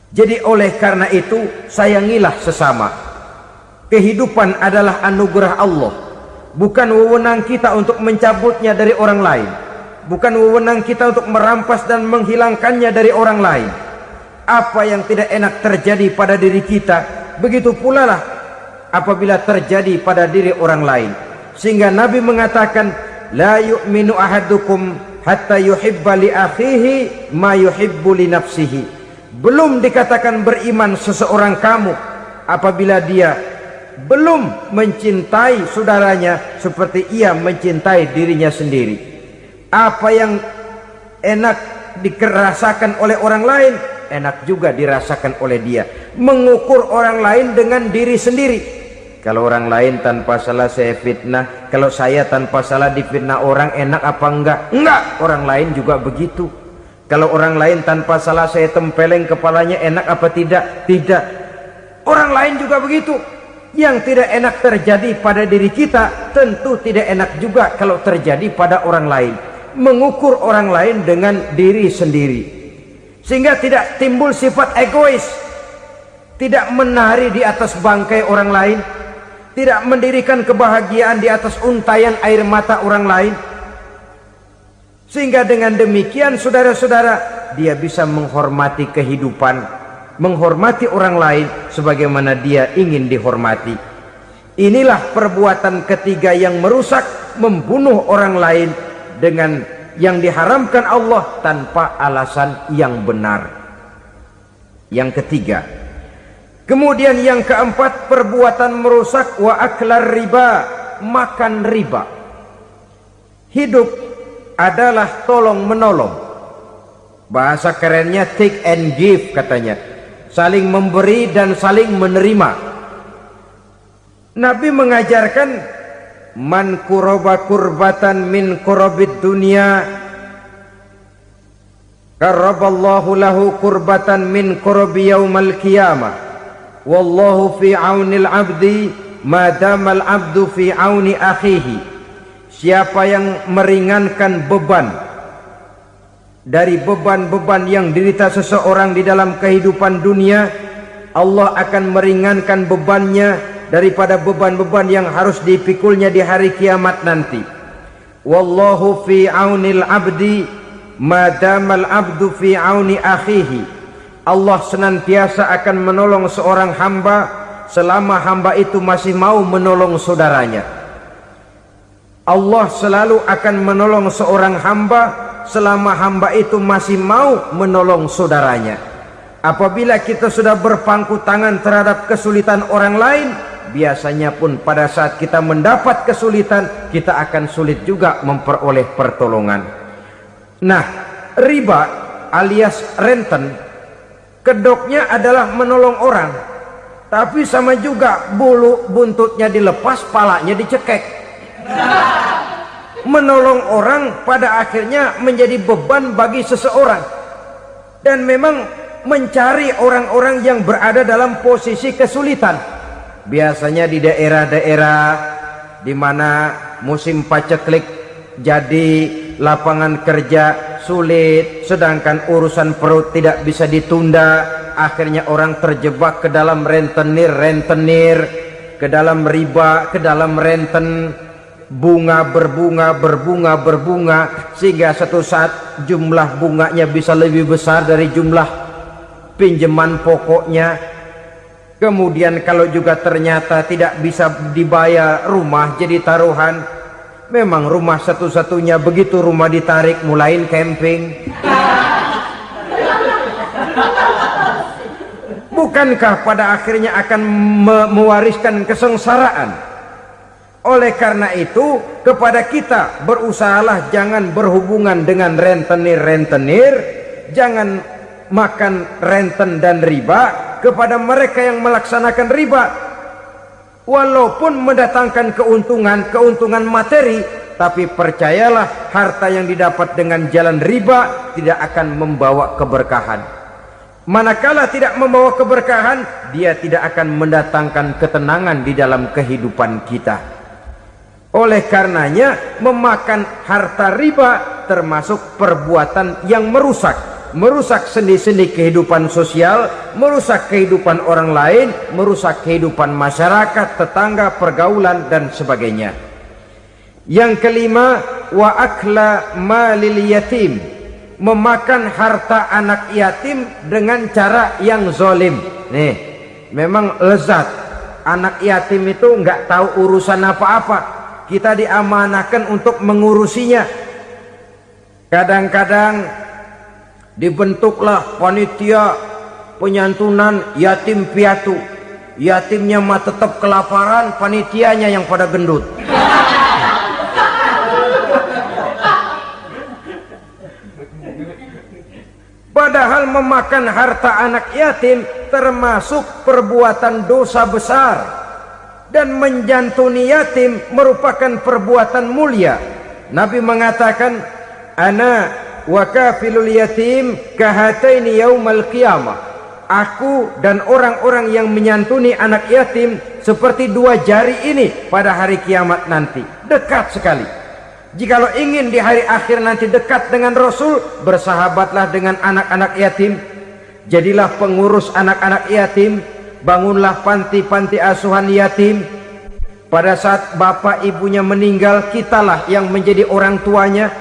Jadi oleh karena itu, sayangilah sesama. Kehidupan adalah anugerah Allah, bukan wewenang kita untuk mencabutnya dari orang lain, bukan wewenang kita untuk merampas dan menghilangkannya dari orang lain. Apa yang tidak enak terjadi pada diri kita, begitu pula lah apabila terjadi pada diri orang lain. Sehingga Nabi mengatakan, la yu'minu ahadukum hatta yuhibba li akhihi ma yuhibbu li nafsihi. Belum dikatakan beriman seseorang kamu apabila dia belum mencintai saudaranya seperti ia mencintai dirinya sendiri. Apa yang enak dirasakan oleh orang lain, enak juga dirasakan oleh dia. Mengukur orang lain dengan diri sendiri. Kalau orang lain tanpa salah saya fitnah, kalau saya tanpa salah difitnah orang, enak apa enggak? Enggak, orang lain juga begitu. Kalau orang lain tanpa salah saya tempeleng kepalanya, enak apa tidak? Tidak. Orang lain juga begitu. Yang tidak enak terjadi pada diri kita, tentu tidak enak juga kalau terjadi pada orang lain. Mengukur orang lain dengan diri sendiri, sehingga tidak timbul sifat egois, tidak menari di atas bangkai orang lain, tidak mendirikan kebahagiaan di atas untayan air mata orang lain. Sehingga dengan demikian, saudara-saudara, dia bisa menghormati kehidupan, menghormati orang lain sebagaimana dia ingin dihormati. Inilah perbuatan ketiga yang merusak, membunuh orang lain dengan yang diharamkan Allah tanpa alasan yang benar. Yang ketiga. Kemudian yang keempat, perbuatan merusak wa aklar riba, makan riba. Hidup adalah tolong menolong. Bahasa kerennya take and give katanya. Saling memberi dan saling menerima. Nabi mengajarkan man kuraba kurbatan min kurabid dunya karaballahu lahu kurbatan min kurabi yaumal qiyamah. Wallahu fi aunil abdi madamal abdu fi auni akhihi. Siapa yang meringankan beban dari beban-beban yang dirita seseorang di dalam kehidupan dunia, Allah akan meringankan bebannya daripada beban-beban yang harus dipikulnya di hari kiamat nanti. Wallahu fi aunil abdi madamal abdu fi auni akhihi. Allah senantiasa akan menolong seorang hamba selama hamba itu masih mau menolong saudaranya. Allah selalu akan menolong seorang hamba selama hamba itu masih mau menolong saudaranya. Apabila kita sudah berpangku tangan terhadap kesulitan orang lain, biasanya pun pada saat kita mendapat kesulitan, kita akan sulit juga memperoleh pertolongan. Nah, riba alias renten, kedoknya adalah menolong orang, tapi sama juga bulu buntutnya dilepas, palanya dicekek. Menolong orang pada akhirnya menjadi beban bagi seseorang, dan memang mencari orang-orang yang berada dalam posisi kesulitan. Biasanya di daerah-daerah di mana musim paceklik, jadi lapangan kerja sulit, sedangkan urusan perut tidak bisa ditunda. Akhirnya orang terjebak ke dalam rentenir, ke dalam riba, ke dalam renten. Bunga berbunga, sehingga satu saat jumlah bunganya bisa lebih besar dari jumlah pinjaman pokoknya. Kemudian kalau juga ternyata tidak bisa dibayar, rumah jadi taruhan. Memang rumah satu-satunya, begitu rumah ditarik mulain camping. Bukankah pada akhirnya akan mewariskan kesengsaraan? Oleh karena itu, kepada kita berusahalah jangan berhubungan dengan rentenir, jangan makan renten dan riba. Kepada mereka yang melaksanakan riba, walaupun mendatangkan keuntungan materi, tapi percayalah, harta yang didapat dengan jalan riba tidak akan membawa keberkahan. Manakala tidak membawa keberkahan, dia tidak akan mendatangkan ketenangan di dalam kehidupan kita. Oleh karenanya, memakan harta riba termasuk perbuatan yang merusak sendi-sendi kehidupan sosial, merusak kehidupan orang lain, merusak kehidupan masyarakat, tetangga, pergaulan, dan sebagainya. Yang kelima, wa akla malil yatim, memakan harta anak yatim dengan cara yang zalim. Nih, memang lezat. Anak yatim itu nggak tahu urusan apa-apa. Kita diamanahkan untuk mengurusinya. Kadang-kadang dibentuklah panitia penyantunan yatim piatu. Yatimnya mah tetap kelaparan, panitianya yang pada gendut. Padahal memakan harta anak yatim termasuk perbuatan dosa besar. Dan menjantuni yatim merupakan perbuatan mulia. Nabi mengatakan, ana wa kafilul yatim kahataini yaumal qiyamah. Aku dan orang-orang yang menyantuni anak yatim seperti dua jari ini pada hari kiamat nanti. Dekat sekali. Jikalau ingin di hari akhir nanti dekat dengan Rasul, bersahabatlah dengan anak-anak yatim. Jadilah pengurus anak-anak yatim. Bangunlah panti-panti asuhan yatim. Pada saat bapak ibunya meninggal, kitalah yang menjadi orang tuanya.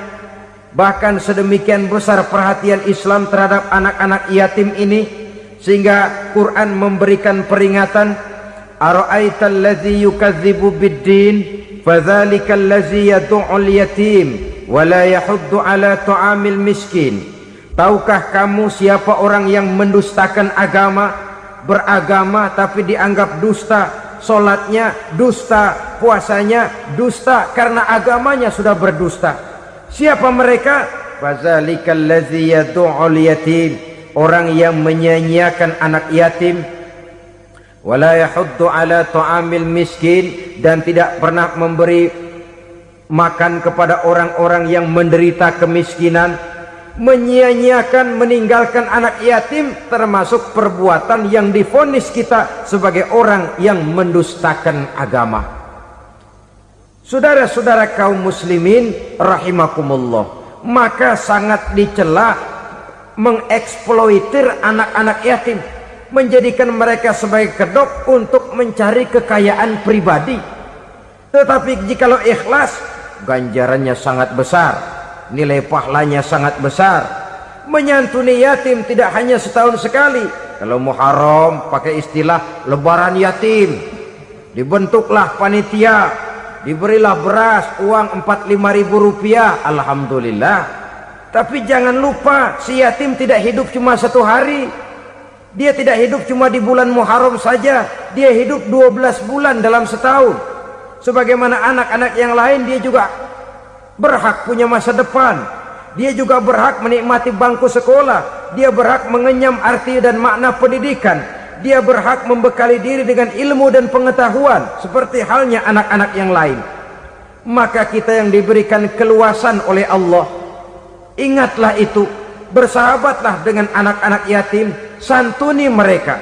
Bahkan sedemikian besar perhatian Islam terhadap anak-anak yatim ini, sehingga Quran memberikan peringatan, ara'aital ladzi yukadzibu biddin fadzalikal ladzi yad'ul yatim wa la yahuddu ala ta'amil miskin. Tahukah kamu siapa orang yang mendustakan agama? Beragama tapi dianggap dusta, solatnya dusta, puasanya dusta, karena agamanya sudah berdusta. Siapa mereka? Fazalikal ladzi yad'ul yatim, orang yang menyia-nyiakan anak yatim. Wala yahuddu ala ta'amil miskin, dan tidak pernah memberi makan kepada orang-orang yang menderita kemiskinan, menyia-nyiakan, meninggalkan anak yatim, termasuk perbuatan yang divonis kita sebagai orang yang mendustakan agama. Saudara-saudara kaum muslimin rahimakumullah, maka sangat dicela mengeksploitir anak-anak yatim, menjadikan mereka sebagai kedok untuk mencari kekayaan pribadi. Tetapi jikalau ikhlas, ganjarannya sangat besar, nilai pahalanya sangat besar. Menyantuni yatim tidak hanya setahun sekali. Kalau Muharram pakai istilah lebaran yatim, dibentuklah panitia, diberilah beras, uang 45.000 rupiah, alhamdulillah. Tapi jangan lupa, si yatim tidak hidup cuma satu hari. Dia tidak hidup cuma di bulan Muharram saja, dia hidup 12 bulan dalam setahun. Sebagaimana anak-anak yang lain, dia juga berhak punya masa depan. Dia juga berhak menikmati bangku sekolah. Dia berhak mengenyam arti dan makna pendidikan. Dia berhak membekali diri dengan ilmu dan pengetahuan seperti halnya anak-anak yang lain. Maka kita yang diberikan keluasan oleh Allah, ingatlah itu, bersahabatlah dengan anak-anak yatim, santuni mereka.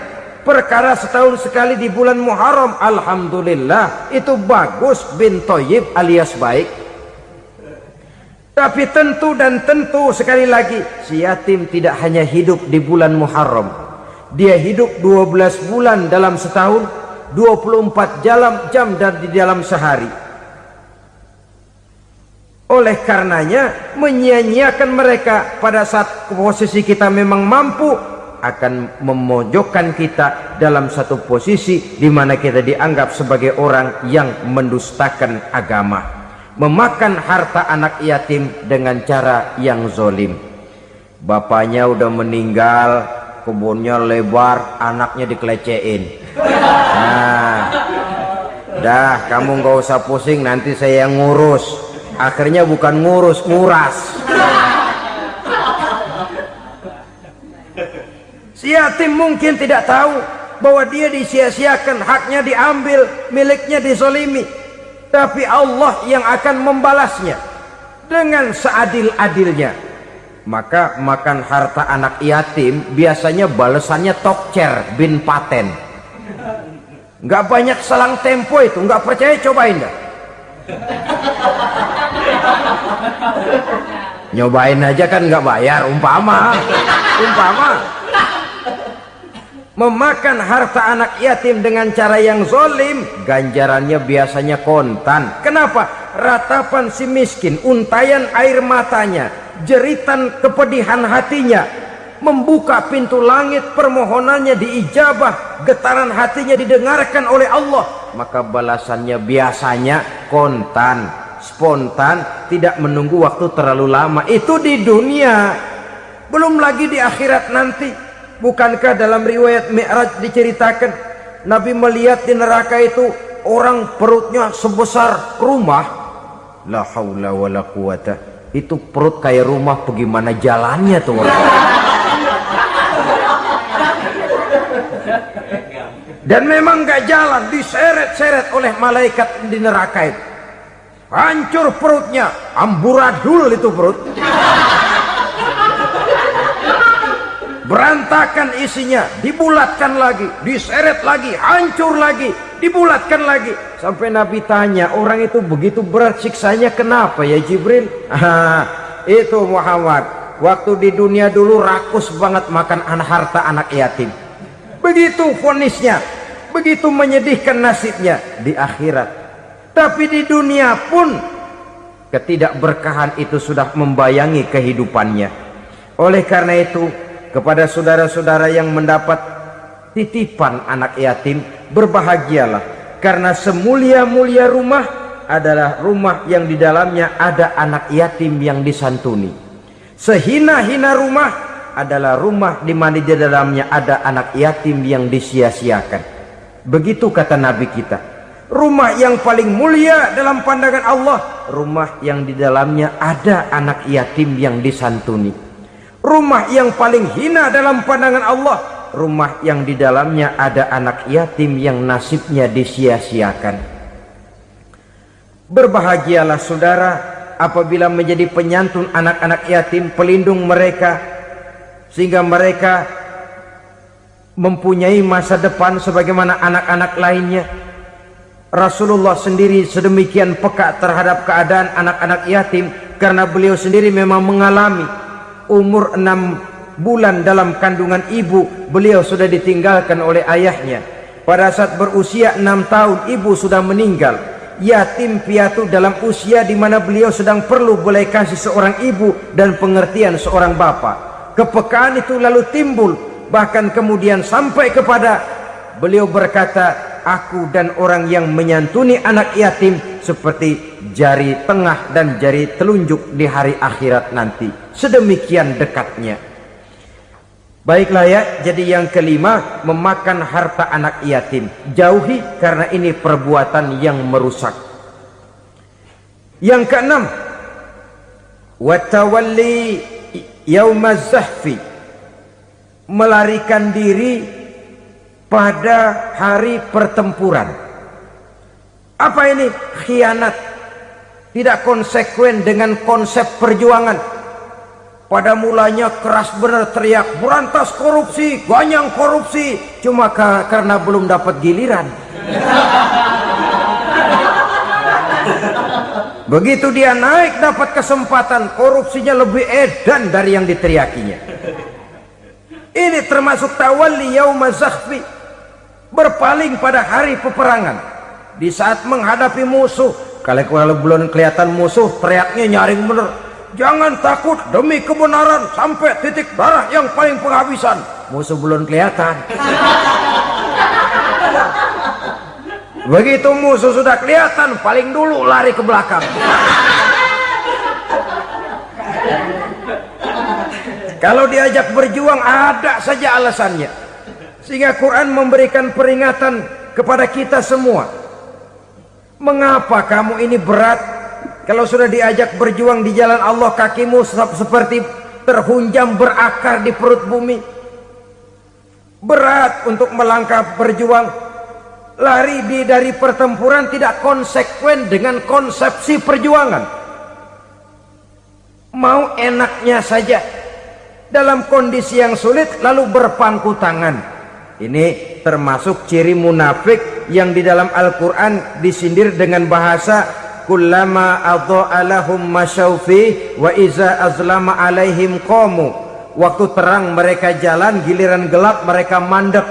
Perkara setahun sekali di bulan Muharram, alhamdulillah, itu bagus, bin Thayyib alias baik. Tapi tentu dan tentu, sekali lagi, si yatim tidak hanya hidup di bulan Muharram. Dia hidup 12 bulan dalam setahun, 24 jam dan di dalam sehari. Oleh karenanya, menyia-nyiakan mereka pada saat posisi kita memang mampu akan memojokkan kita dalam satu posisi di mana kita dianggap sebagai orang yang mendustakan agama, memakan harta anak yatim dengan cara yang zolim. Bapaknya udah meninggal, kebunnya lebar, anaknya dikelecehin. Nah, dah kamu nggak usah pusing, nanti saya yang ngurus. Akhirnya bukan ngurus, nguras. Si yatim mungkin tidak tahu bahwa dia disia-siakan, haknya diambil, miliknya dizolimi. Tapi Allah yang akan membalasnya dengan seadil-adilnya. Maka makan harta anak yatim biasanya balasannya tokcer bin paten. Nggak banyak selang tempo itu, nggak percaya cobain dah. Nyobain aja kan nggak bayar, umpama. Memakan harta anak yatim dengan cara yang zolim, ganjarannya biasanya kontan. Kenapa? Ratapan si miskin, untayan air matanya, jeritan kepedihan hatinya, membuka pintu langit, permohonannya diijabah, getaran hatinya didengarkan oleh Allah. Maka balasannya biasanya kontan, spontan, tidak menunggu waktu terlalu lama. Itu di dunia, belum lagi di akhirat nanti. Bukankah dalam riwayat Mi'raj diceritakan Nabi melihat di neraka itu orang perutnya sebesar rumah? La haula wala quwata. Itu perut kayak rumah, bagaimana jalannya tuh orang? Dan memang gak jalan, diseret-seret oleh malaikat di neraka itu. Hancur perutnya, amburadul itu perut. Berantakan isinya, dibulatkan lagi, diseret lagi, hancur lagi, dibulatkan lagi. Sampai Nabi tanya, orang itu begitu berat siksanya kenapa ya Jibril? Itu Muhammad, waktu di dunia dulu rakus banget makan harta anak yatim. Begitu vonisnya, begitu menyedihkan nasibnya di akhirat. Tapi di dunia pun ketidakberkahan itu sudah membayangi kehidupannya. Oleh karena itu, kepada saudara-saudara yang mendapat titipan anak yatim, berbahagialah, karena semulia-mulia rumah adalah rumah yang di dalamnya ada anak yatim yang disantuni. Sehina-hina rumah adalah rumah di mana di dalamnya ada anak yatim yang disia-siakan. Begitu kata Nabi kita. Rumah yang paling mulia dalam pandangan Allah, rumah yang di dalamnya ada anak yatim yang disantuni. Rumah yang paling hina dalam pandangan Allah, rumah yang di dalamnya ada anak yatim yang nasibnya disia-siakan. Berbahagialah saudara apabila menjadi penyantun anak-anak yatim, pelindung mereka, sehingga mereka mempunyai masa depan sebagaimana anak-anak lainnya. Rasulullah sendiri sedemikian peka terhadap keadaan anak-anak yatim karena beliau sendiri memang mengalami umur 6 bulan dalam kandungan ibu, beliau sudah ditinggalkan oleh ayahnya. Pada saat berusia 6 tahun ibu sudah meninggal. Yatim piatu dalam usia di mana beliau sedang perlu belas kasih seorang ibu dan pengertian seorang bapa. Kepekaan itu lalu timbul, bahkan kemudian sampai kepada beliau berkata, aku dan orang yang menyantuni anak yatim seperti jari tengah dan jari telunjuk di hari akhirat nanti. Sedemikian dekatnya. Baiklah ya, jadi yang kelima, memakan harta anak yatim. Jauhi karena ini perbuatan yang merusak. Yang keenam, watawalli yaumaz zahfi, melarikan diri pada hari pertempuran. Apa ini? Khianat, tidak konsekuen dengan konsep perjuangan. Pada mulanya keras benar teriak berantas korupsi, ganyang korupsi, cuma karena belum dapat giliran. Begitu dia naik dapat kesempatan, korupsinya lebih edan dari yang diteriakinya. Ini termasuk tawalli yaumaz zahfi, berpaling pada hari peperangan. Di saat menghadapi musuh, kalau belum kelihatan musuh, teriaknya nyaring bener. Jangan takut demi kebenaran sampai titik darah yang paling penghabisan. Musuh belum kelihatan. Begitu musuh sudah kelihatan, paling dulu lari ke belakang. Kalau diajak berjuang ada saja alasannya. Sehingga Quran memberikan peringatan kepada kita semua. Mengapa kamu ini berat? Kalau sudah diajak berjuang di jalan Allah, kakimu seperti terhunjam berakar di perut bumi. Berat untuk melangkah berjuang. Lari dari pertempuran tidak konsekuen dengan konsepsi perjuangan. Mau enaknya saja dalam kondisi yang sulit lalu berpangku tangan. Ini termasuk ciri munafik yang di dalam Al-Quran disindir dengan bahasa kullama adha'a lahum masyaufi wa iza azlama alaihim qamu. Waktu terang mereka jalan, giliran gelap mereka mandek.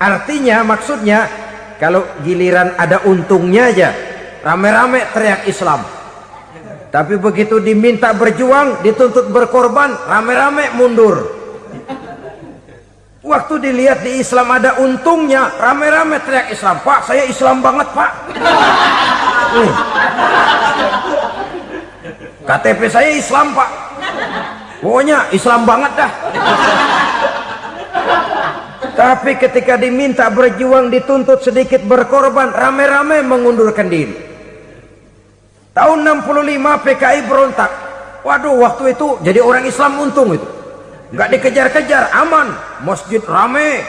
Artinya, maksudnya kalau giliran ada untungnya aja rame-rame teriak Islam, tapi begitu diminta berjuang, dituntut berkorban, rame-rame mundur. Waktu dilihat di Islam ada untungnya, rame-rame teriak Islam. Pak, saya Islam banget, Pak. KTP saya Islam, Pak. Pokoknya Islam banget dah. Tapi ketika diminta berjuang, dituntut sedikit berkorban, rame-rame mengundurkan diri. Tahun 65 PKI berontak. Waduh, waktu itu jadi orang Islam untung itu. Nggak dikejar-kejar, aman. Masjid rame,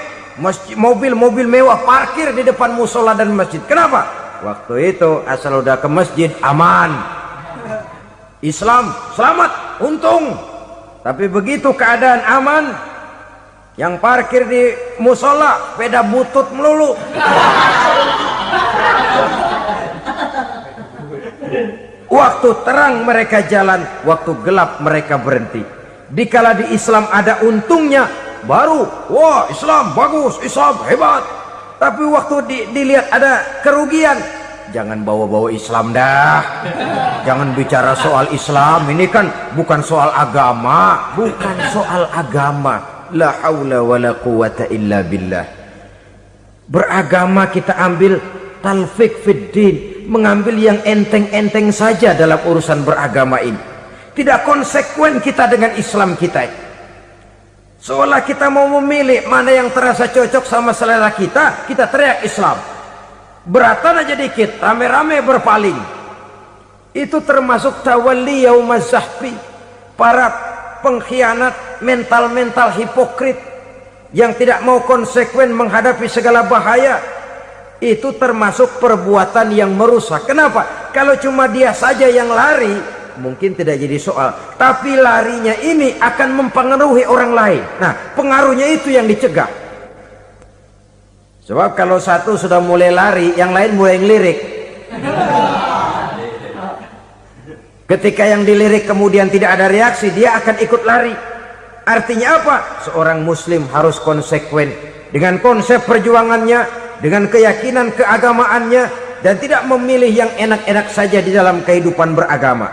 mobil-mobil mewah parkir di depan musola dan masjid. Kenapa? Waktu itu asal udah ke masjid aman. Islam selamat, untung. Tapi begitu keadaan aman, yang parkir di musola sepeda butut melulu. Waktu terang mereka jalan, waktu gelap mereka berhenti. Dikala di Islam ada untungnya, baru wah Islam bagus, Islam hebat. Tapi waktu dilihat ada kerugian, jangan bawa-bawa Islam dah. Jangan bicara soal Islam, ini kan bukan soal agama. Bukan soal agama. La haula wa la quwata illa billah. Beragama kita ambil talfik fid din, mengambil yang enteng-enteng saja dalam urusan beragama ini. Tidak konsekuen kita dengan Islam kita. Seolah kita mau memilih mana yang terasa cocok sama selera kita, kita teriak Islam. Beratan aja dikit, rame-rame berpaling. Itu termasuk tawalli yaumaz zahfi. Para pengkhianat, mental-mental hipokrit yang tidak mau konsekuen menghadapi segala bahaya. Itu termasuk perbuatan yang merusak. Kenapa? Kalau cuma dia saja yang lari, mungkin tidak jadi soal. Tapi larinya ini akan mempengaruhi orang lain. Nah, pengaruhnya itu yang dicegah. Sebab kalau satu sudah mulai lari, yang lain mulai ngelirik. Ketika yang dilirik kemudian tidak ada reaksi, dia akan ikut lari. Artinya apa? Seorang muslim harus konsekuen dengan konsep perjuangannya, dengan keyakinan keagamaannya, dan tidak memilih yang enak-enak saja di dalam kehidupan beragama.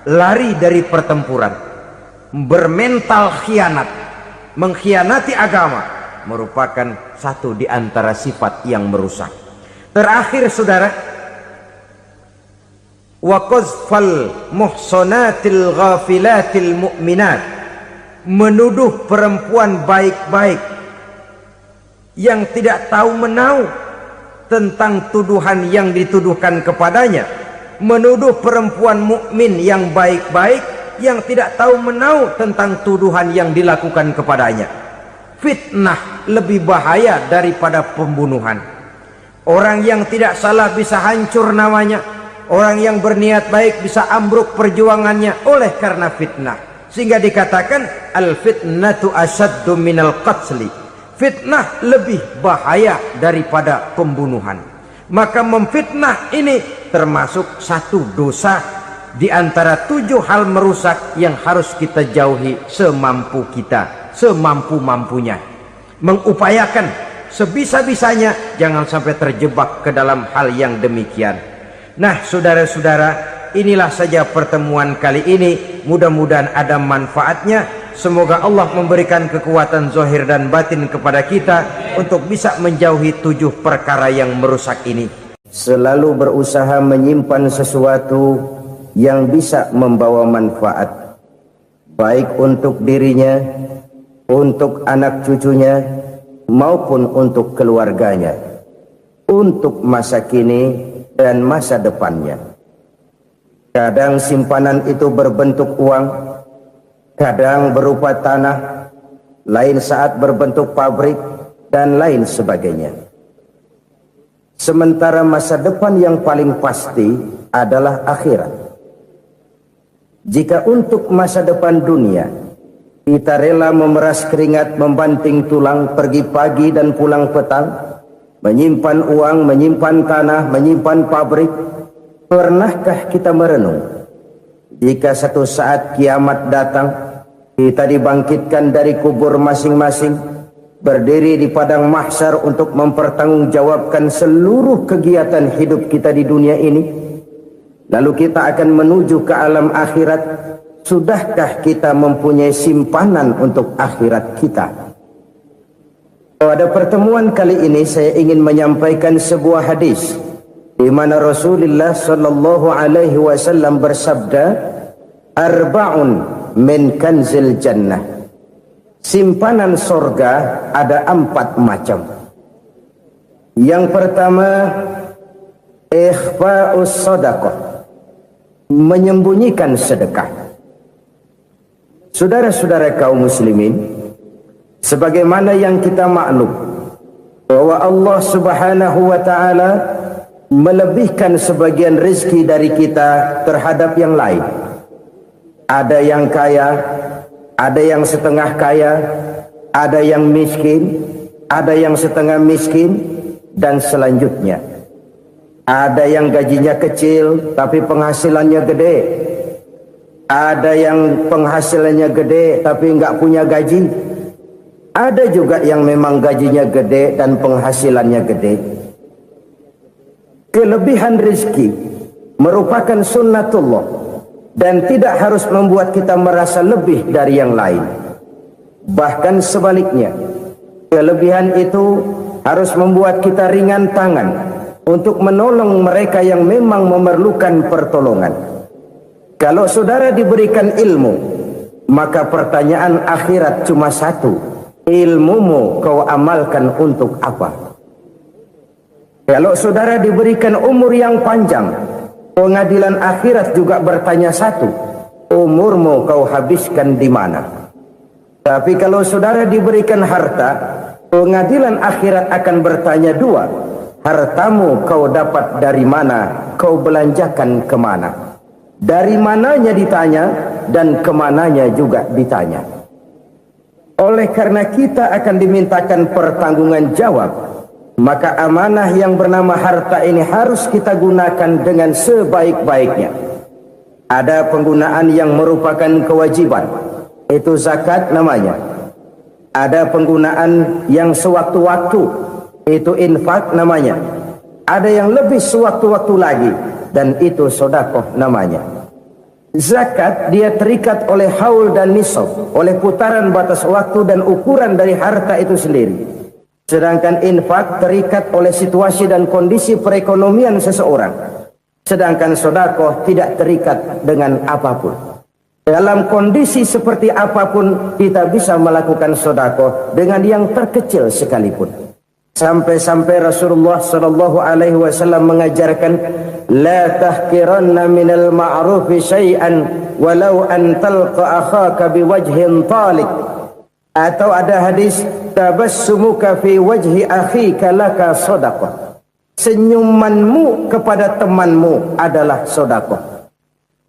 Lari dari pertempuran, bermental khianat, mengkhianati agama, merupakan satu di antara sifat yang merusak. Terakhir saudara, wa qazfal muhsanatil ghafilatil mu'minat, menuduh perempuan baik-baik yang tidak tahu menau tentang tuduhan yang dituduhkan kepadanya, menuduh perempuan mukmin yang baik-baik yang tidak tahu menau tentang tuduhan yang dilakukan kepadanya. Fitnah lebih bahaya daripada pembunuhan. Orang yang tidak salah bisa hancur namanya, orang yang berniat baik bisa ambruk perjuangannya oleh karena fitnah. Sehingga dikatakan al fitnatu asyaddu minal qatli, fitnah lebih bahaya daripada pembunuhan. Maka memfitnah ini termasuk satu dosa di antara 7 hal merusak yang harus kita jauhi semampu kita, semampu-mampunya. Mengupayakan sebisa-bisanya jangan sampai terjebak ke dalam hal yang demikian. Nah, saudara-saudara, inilah saja pertemuan kali ini. Mudah-mudahan ada manfaatnya. Semoga Allah memberikan kekuatan zahir dan batin kepada kita untuk bisa menjauhi 7 perkara yang merusak ini. Selalu berusaha menyimpan sesuatu yang bisa membawa manfaat, baik untuk dirinya, untuk anak cucunya, maupun untuk keluarganya, untuk masa kini dan masa depannya. Kadang simpanan itu berbentuk uang, kadang berupa tanah, lain saat berbentuk pabrik, dan lain sebagainya. Sementara masa depan yang paling pasti adalah akhirat. Jika untuk masa depan dunia kita rela memeras keringat, membanting tulang, pergi pagi dan pulang petang, menyimpan uang, menyimpan tanah, menyimpan pabrik, pernahkah kita merenung jika satu saat kiamat datang, kita dibangkitkan dari kubur masing-masing, berdiri di padang mahsyar untuk mempertanggungjawabkan seluruh kegiatan hidup kita di dunia ini, lalu kita akan menuju ke alam akhirat. Sudahkah kita mempunyai simpanan untuk akhirat kita? Pada pertemuan kali ini saya ingin menyampaikan sebuah hadis di mana Rasulullah sallallahu alaihi wasallam bersabda, arba'un min kanzil jannah, simpanan sorga ada 4 macam. Yang pertama, ikhfa'us sadaqah, menyembunyikan sedekah. Saudara-saudara kaum muslimin, sebagaimana yang kita maklum bahwa Allah Subhanahu wa taala melebihkan sebagian rezeki dari kita terhadap yang lain. Ada yang kaya, ada yang setengah kaya, ada yang miskin, ada yang setengah miskin, dan selanjutnya. Ada yang gajinya kecil tapi penghasilannya gede. Ada yang penghasilannya gede tapi nggak punya gaji. Ada juga yang memang gajinya gede dan penghasilannya gede. Kelebihan rezeki merupakan sunnatullah dan tidak harus membuat kita merasa lebih dari yang lain. Bahkan sebaliknya, kelebihan itu harus membuat kita ringan tangan untuk menolong mereka yang memang memerlukan pertolongan. Kalau saudara diberikan ilmu, maka pertanyaan akhirat cuma satu, ilmumu kau amalkan untuk apa? Kalau saudara diberikan umur yang panjang, pengadilan akhirat juga bertanya satu, umurmu kau habiskan di mana? Tapi kalau saudara diberikan harta, pengadilan akhirat akan bertanya 2, hartamu kau dapat dari mana, kau belanjakan kemana. Dari mananya ditanya, dan kemananya juga ditanya. Oleh karena kita akan dimintakan pertanggungan jawab, maka amanah yang bernama harta ini harus kita gunakan dengan sebaik-baiknya. Ada penggunaan yang merupakan kewajiban, itu zakat namanya. Ada penggunaan yang sewaktu-waktu, itu infak namanya. Ada yang lebih sewaktu-waktu lagi, dan itu sedekah namanya. Zakat dia terikat oleh haul dan nisab, oleh putaran batas waktu dan ukuran dari harta itu sendiri. Sedangkan infak terikat oleh situasi dan kondisi perekonomian seseorang. Sedangkan sedekah tidak terikat dengan apapun. Dalam kondisi seperti apapun kita bisa melakukan sedekah dengan yang terkecil sekalipun. Sampai-sampai Rasulullah sallallahu alaihi wasallam mengajarkan, la tahqiranna minal ma'rufi syai'an walau an talqa akhaka biwajhin talik. Atau ada hadis, tabassumuka fi wajhi akhika laka sedekah. Senyumanmu kepada temanmu adalah sedekah.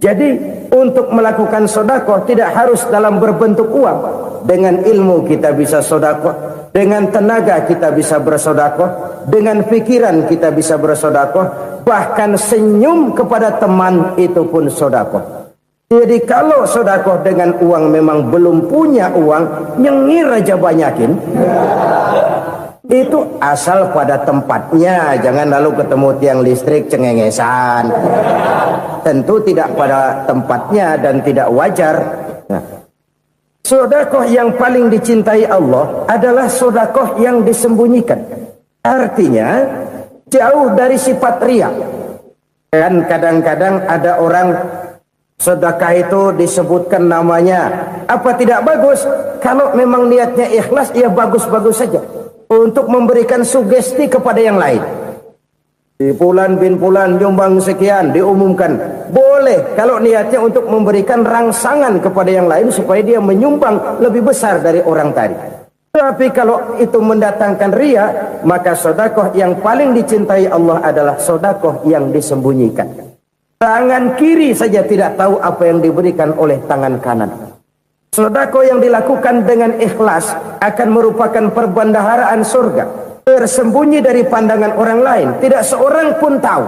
Jadi untuk melakukan sedekah tidak harus dalam berbentuk uang. Dengan ilmu kita bisa sedekah, dengan tenaga kita bisa bersedekah, dengan pikiran kita bisa bersedekah, bahkan senyum kepada teman itu pun sedekah. Jadi kalau sedekah dengan uang memang belum punya uang, nyengir aja banyakin. Itu asal pada tempatnya, jangan lalu ketemu tiang listrik cengengesan. Tentu tidak pada tempatnya dan tidak wajar. Nah, sedekah yang paling dicintai Allah adalah sedekah yang disembunyikan. Artinya jauh dari sifat riya. Kan kadang-kadang ada orang sedekah itu disebutkan namanya. Apa tidak bagus? Kalau memang niatnya ikhlas, ya bagus-bagus saja. Untuk memberikan sugesti kepada yang lain. Di Fulan bin Fulan nyumbang sekian, diumumkan. Boleh kalau niatnya untuk memberikan rangsangan kepada yang lain supaya dia menyumbang lebih besar dari orang tadi. Tapi kalau itu mendatangkan riya, maka sedekah yang paling dicintai Allah adalah sedekah yang disembunyikan. Tangan kiri saja tidak tahu apa yang diberikan oleh tangan kanan. Sedekah yang dilakukan dengan ikhlas akan merupakan perbendaharaan surga, tersembunyi dari pandangan orang lain, tidak seorang pun tahu.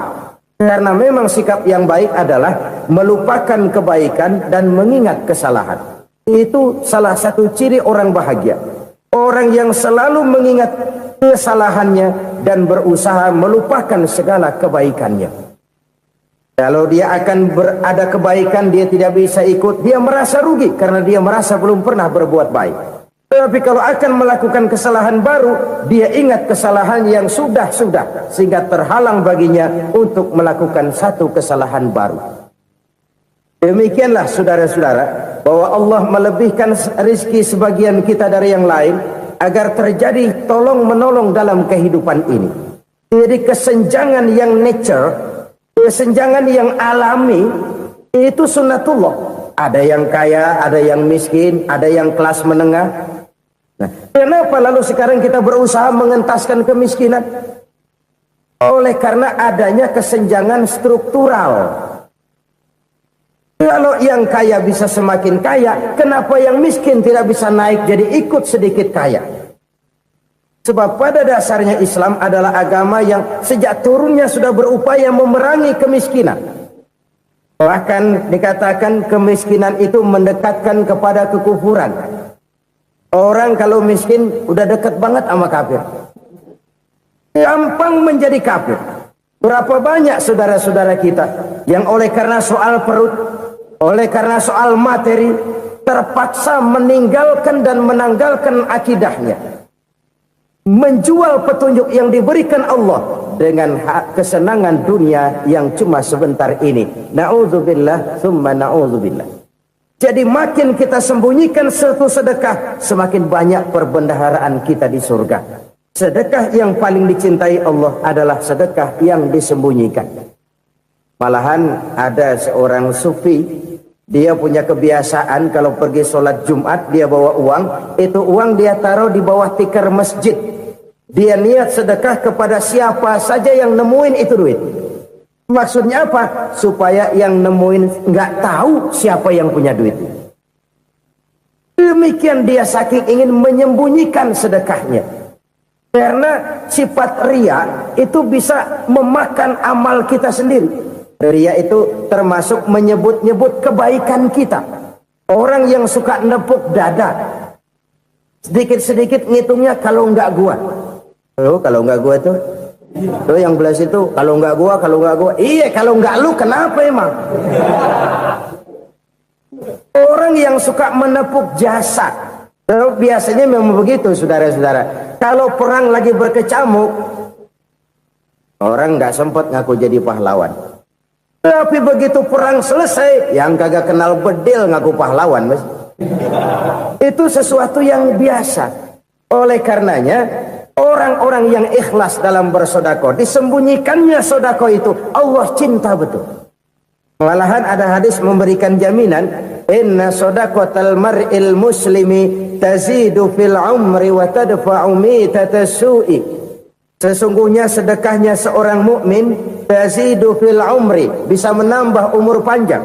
Karena memang sikap yang baik adalah melupakan kebaikan dan mengingat kesalahan. Itu salah satu ciri orang bahagia. Orang yang selalu mengingat kesalahannya dan berusaha melupakan segala kebaikannya. Kalau dia akan ada kebaikan, dia tidak bisa ikut, dia merasa rugi karena dia merasa belum pernah berbuat baik. Tapi kalau akan melakukan kesalahan baru, dia ingat kesalahan yang sudah-sudah, sehingga terhalang baginya untuk melakukan satu kesalahan baru. Demikianlah saudara-saudara, bahwa Allah melebihkan rizki sebagian kita dari yang lain, agar terjadi tolong-menolong dalam kehidupan ini. Jadi kesenjangan yang nature, kesenjangan yang alami, itu sunnatullah. Ada yang kaya, ada yang miskin, ada yang kelas menengah. Nah, kenapa lalu sekarang kita berusaha mengentaskan kemiskinan? Oleh karena adanya kesenjangan struktural. Kalau yang kaya bisa semakin kaya, kenapa yang miskin tidak bisa naik jadi ikut sedikit kaya? Sebab pada dasarnya Islam adalah agama yang sejak turunnya sudah berupaya memerangi kemiskinan. Bahkan dikatakan kemiskinan itu mendekatkan kepada kekufuran. Orang kalau miskin udah dekat banget sama kafir. Gampang menjadi kafir. Berapa banyak saudara-saudara kita yang oleh karena soal perut, oleh karena soal materi, terpaksa meninggalkan dan menanggalkan akidahnya. Menjual petunjuk yang diberikan Allah dengan kesenangan dunia yang cuma sebentar ini. Na'udzubillah, thumma na'udzubillah. Jadi makin kita sembunyikan satu sedekah, semakin banyak perbendaharaan kita di surga. Sedekah yang paling dicintai Allah adalah sedekah yang disembunyikan. Malahan ada seorang sufi, dia punya kebiasaan kalau pergi sholat Jumat dia bawa uang, itu uang dia taruh di bawah tikar masjid. Dia niat sedekah kepada siapa saja yang nemuin itu duit. Maksudnya apa? Supaya yang nemuin nggak tahu siapa yang punya duit. Demikian dia saking ingin menyembunyikan sedekahnya. Karena sifat riya itu bisa memakan amal kita sendiri. Riya itu termasuk menyebut-nyebut kebaikan kita. Orang yang suka nepuk dada, sedikit-sedikit ngitungnya kalau nggak gua. Oh, kalau nggak gua tuh yang belas itu kalau nggak gua. Iya, kalau nggak lu kenapa emang? Orang yang suka menepuk jasad, biasanya memang begitu, saudara-saudara. Kalau perang lagi berkecamuk, orang nggak sempat ngaku jadi pahlawan. Tapi begitu perang selesai, yang kagak kenal bedil ngaku pahlawan, mas. Itu sesuatu yang biasa. Oleh karenanya, orang-orang yang ikhlas dalam bersedekah, disembunyikannya sedekah itu, Allah cinta betul. Malahan ada hadis memberikan jaminan, inna shadaqatal mar'il muslimi tazidu fil umri wa tadfa'u mitatas su'i. Sesungguhnya sedekahnya seorang mukmin tazidu fil umri, bisa menambah umur panjang.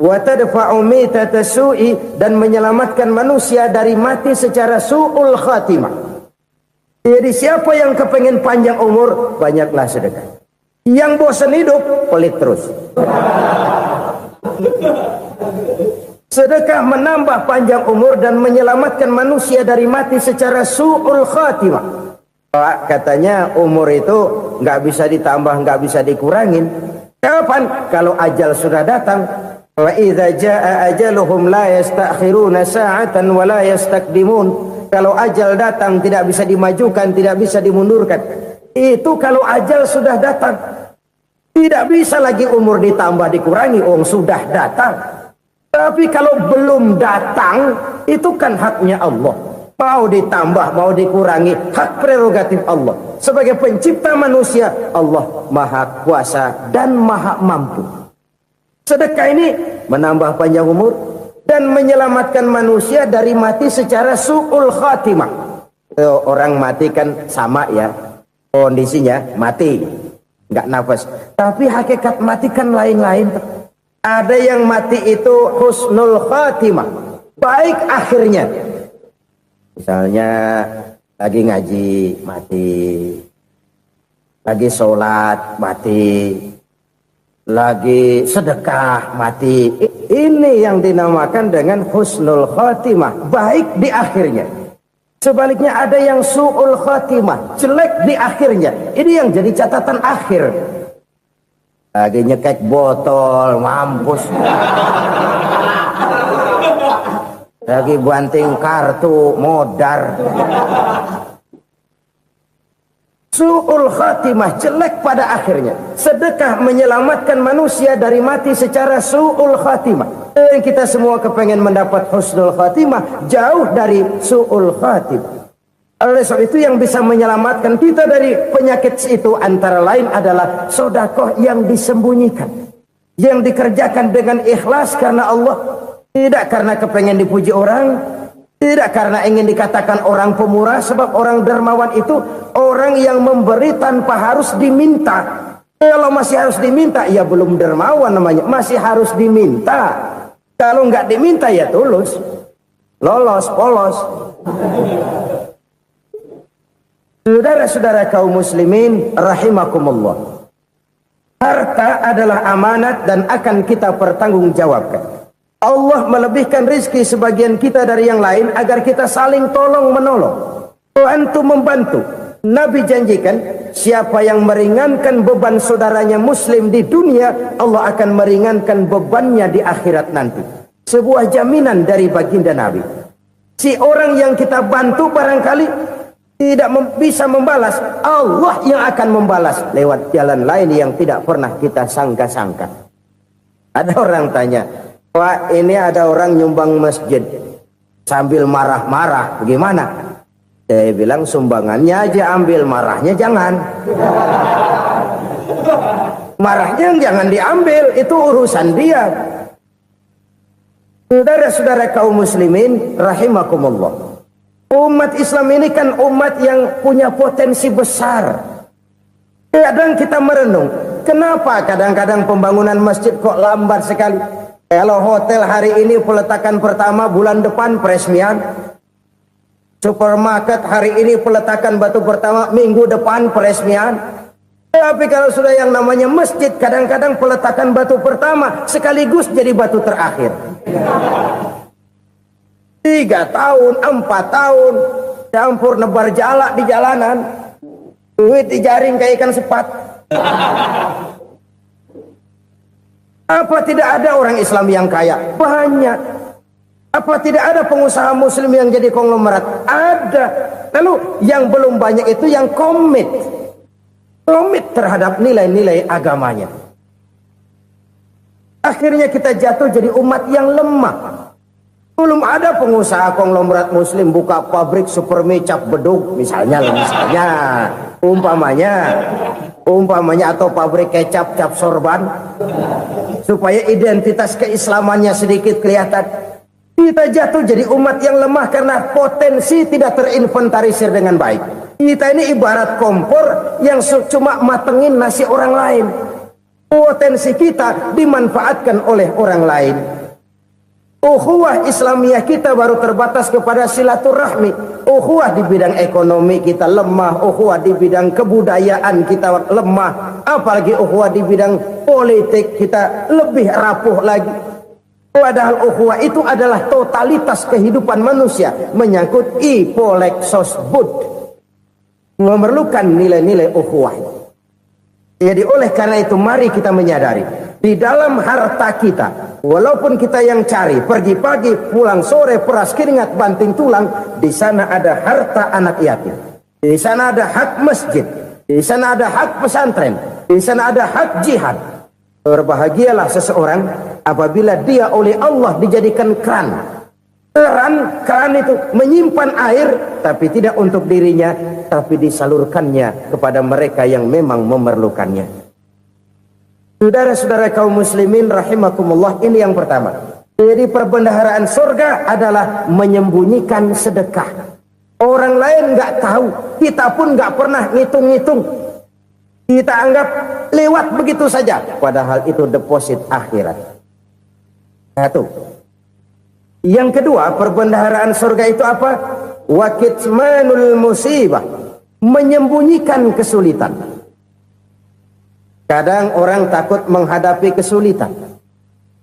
Wa tadfa'u mitatas su'i, dan menyelamatkan manusia dari mati secara su'ul khatimah. Jadi siapa yang kepengen panjang umur, banyaklah sedekah. Yang bosan hidup, pelit terus. Sedekah menambah panjang umur dan menyelamatkan manusia dari mati secara su'ul khatimah. Katanya umur itu nggak bisa ditambah, nggak bisa dikurangin. Kapan? Kalau ajal sudah datang. Wa idza jaa ajaluhum la yastakhiruna sa'atan wa la yastakdimun. Kalau ajal datang tidak bisa dimajukan, tidak bisa dimundurkan. Itu kalau ajal sudah datang. Tidak bisa lagi umur ditambah dikurangi, sudah datang. Tapi kalau belum datang, itu kan haknya Allah. Mau ditambah, mau dikurangi, hak prerogatif Allah. Sebagai pencipta manusia, Allah maha kuasa dan maha mampu. Sedekah ini menambah panjang umur dan menyelamatkan manusia dari mati secara su'ul khatimah. Orang mati kan sama ya, kondisinya mati, nggak nafas. Tapi hakikat mati kan lain-lain. Ada yang mati itu husnul khatimah, baik akhirnya. Misalnya lagi ngaji mati, lagi sholat mati, lagi sedekah mati. Ini yang dinamakan dengan husnul khatimah, baik di akhirnya. Sebaliknya ada yang su'ul khatimah, jelek di akhirnya. Ini yang jadi catatan akhir. Lagi nyekek botol, mampus. Lagi banting kartu, modar. Su'ul khatimah, jelek pada akhirnya. Sedekah menyelamatkan manusia dari mati secara su'ul khatimah. Kita semua kepengen mendapat husnul khatimah, jauh dari su'ul khatimah. Oleh sebab itu yang bisa menyelamatkan kita dari penyakit itu antara lain adalah sedekah yang disembunyikan, yang dikerjakan dengan ikhlas karena Allah, tidak karena kepengen dipuji orang, tidak karena ingin dikatakan orang pemurah. Sebab orang dermawan itu orang yang memberi tanpa harus diminta. Kalau masih harus diminta, ya belum dermawan namanya, masih harus diminta. Kalau nggak diminta ya tulus, lolos, polos. Saudara-saudara kaum muslimin rahimakumullah, harta adalah amanat dan akan kita pertanggungjawabkan. Allah melebihkan rizki sebagian kita dari yang lain agar kita saling tolong menolong, bantu membantu. Nabi janjikan siapa yang meringankan beban saudaranya muslim di dunia, Allah akan meringankan bebannya di akhirat nanti. Sebuah jaminan dari baginda Nabi. Si orang yang kita bantu barangkali tidak bisa membalas, Allah yang akan membalas lewat jalan lain yang tidak pernah kita sangka-sangka. Ada orang tanya, Pak, ini ada orang nyumbang masjid sambil marah-marah, bagaimana? Saya bilang sumbangannya aja ambil, marahnya jangan. Marahnya jangan diambil, itu urusan dia. Saudara-saudara kaum muslimin rahimakumullah, Umat Islam ini kan umat yang punya potensi besar. Kadang kita merenung, kenapa kadang-kadang pembangunan masjid kok lambat sekali? Kalau hotel hari ini peletakan pertama, bulan depan peresmian. Supermarket hari ini peletakan batu pertama, minggu depan peresmian. Tapi kalau sudah yang namanya masjid, kadang-kadang peletakan batu pertama sekaligus jadi batu terakhir. 3 tahun, 4 tahun, campur nebar jalak di jalanan, duit dijaring kayak ikan sepat. Apa tidak ada orang Islam yang kaya? Banyak. Apa tidak ada pengusaha muslim yang jadi konglomerat? Ada. Lalu yang belum banyak itu yang komit terhadap nilai-nilai agamanya. Akhirnya kita jatuh jadi umat yang lemah. Belum ada pengusaha konglomerat muslim buka pabrik supermi cap beduk misalnya umpamanya atau pabrik kecap cap sorban supaya identitas keislamannya sedikit kelihatan. Kita jatuh jadi umat yang lemah karena potensi tidak terinventarisir dengan baik. Kita ini ibarat kompor yang cuma matengin nasi orang lain. Potensi kita dimanfaatkan oleh orang lain. Ukhuwah Islamiyah kita baru terbatas kepada silaturahmi. Ukhuwah di bidang ekonomi kita lemah, ukhuwah di bidang kebudayaan kita lemah, apalagi ukhuwah di bidang politik kita lebih rapuh lagi. Padahal ukhuwah itu adalah totalitas kehidupan manusia, menyangkut ipolek sosbud, memerlukan nilai-nilai ukhuwah. Jadi oleh karena itu mari kita menyadari di dalam harta kita, walaupun kita yang cari, pergi pagi, pulang sore, peras keringat, banting tulang, di sana ada harta anak yatim. Di sana ada hak masjid. Di sana ada hak pesantren. Di sana ada hak jihad. Berbahagialah seseorang apabila dia oleh Allah dijadikan keran. Keran itu menyimpan air, tapi tidak untuk dirinya, tapi disalurkannya kepada mereka yang memang memerlukannya. Saudara-saudara kaum muslimin rahimakumullah, ini yang pertama. Jadi perbendaharaan surga adalah menyembunyikan sedekah. Orang lain nggak tahu, kita pun nggak pernah ngitung-ngitung. Kita anggap lewat begitu saja, padahal itu deposit akhirat. Satu. Yang kedua, perbendaharaan surga itu apa? Wa kitmanul musibah, menyembunyikan kesulitan. Kadang orang takut menghadapi kesulitan.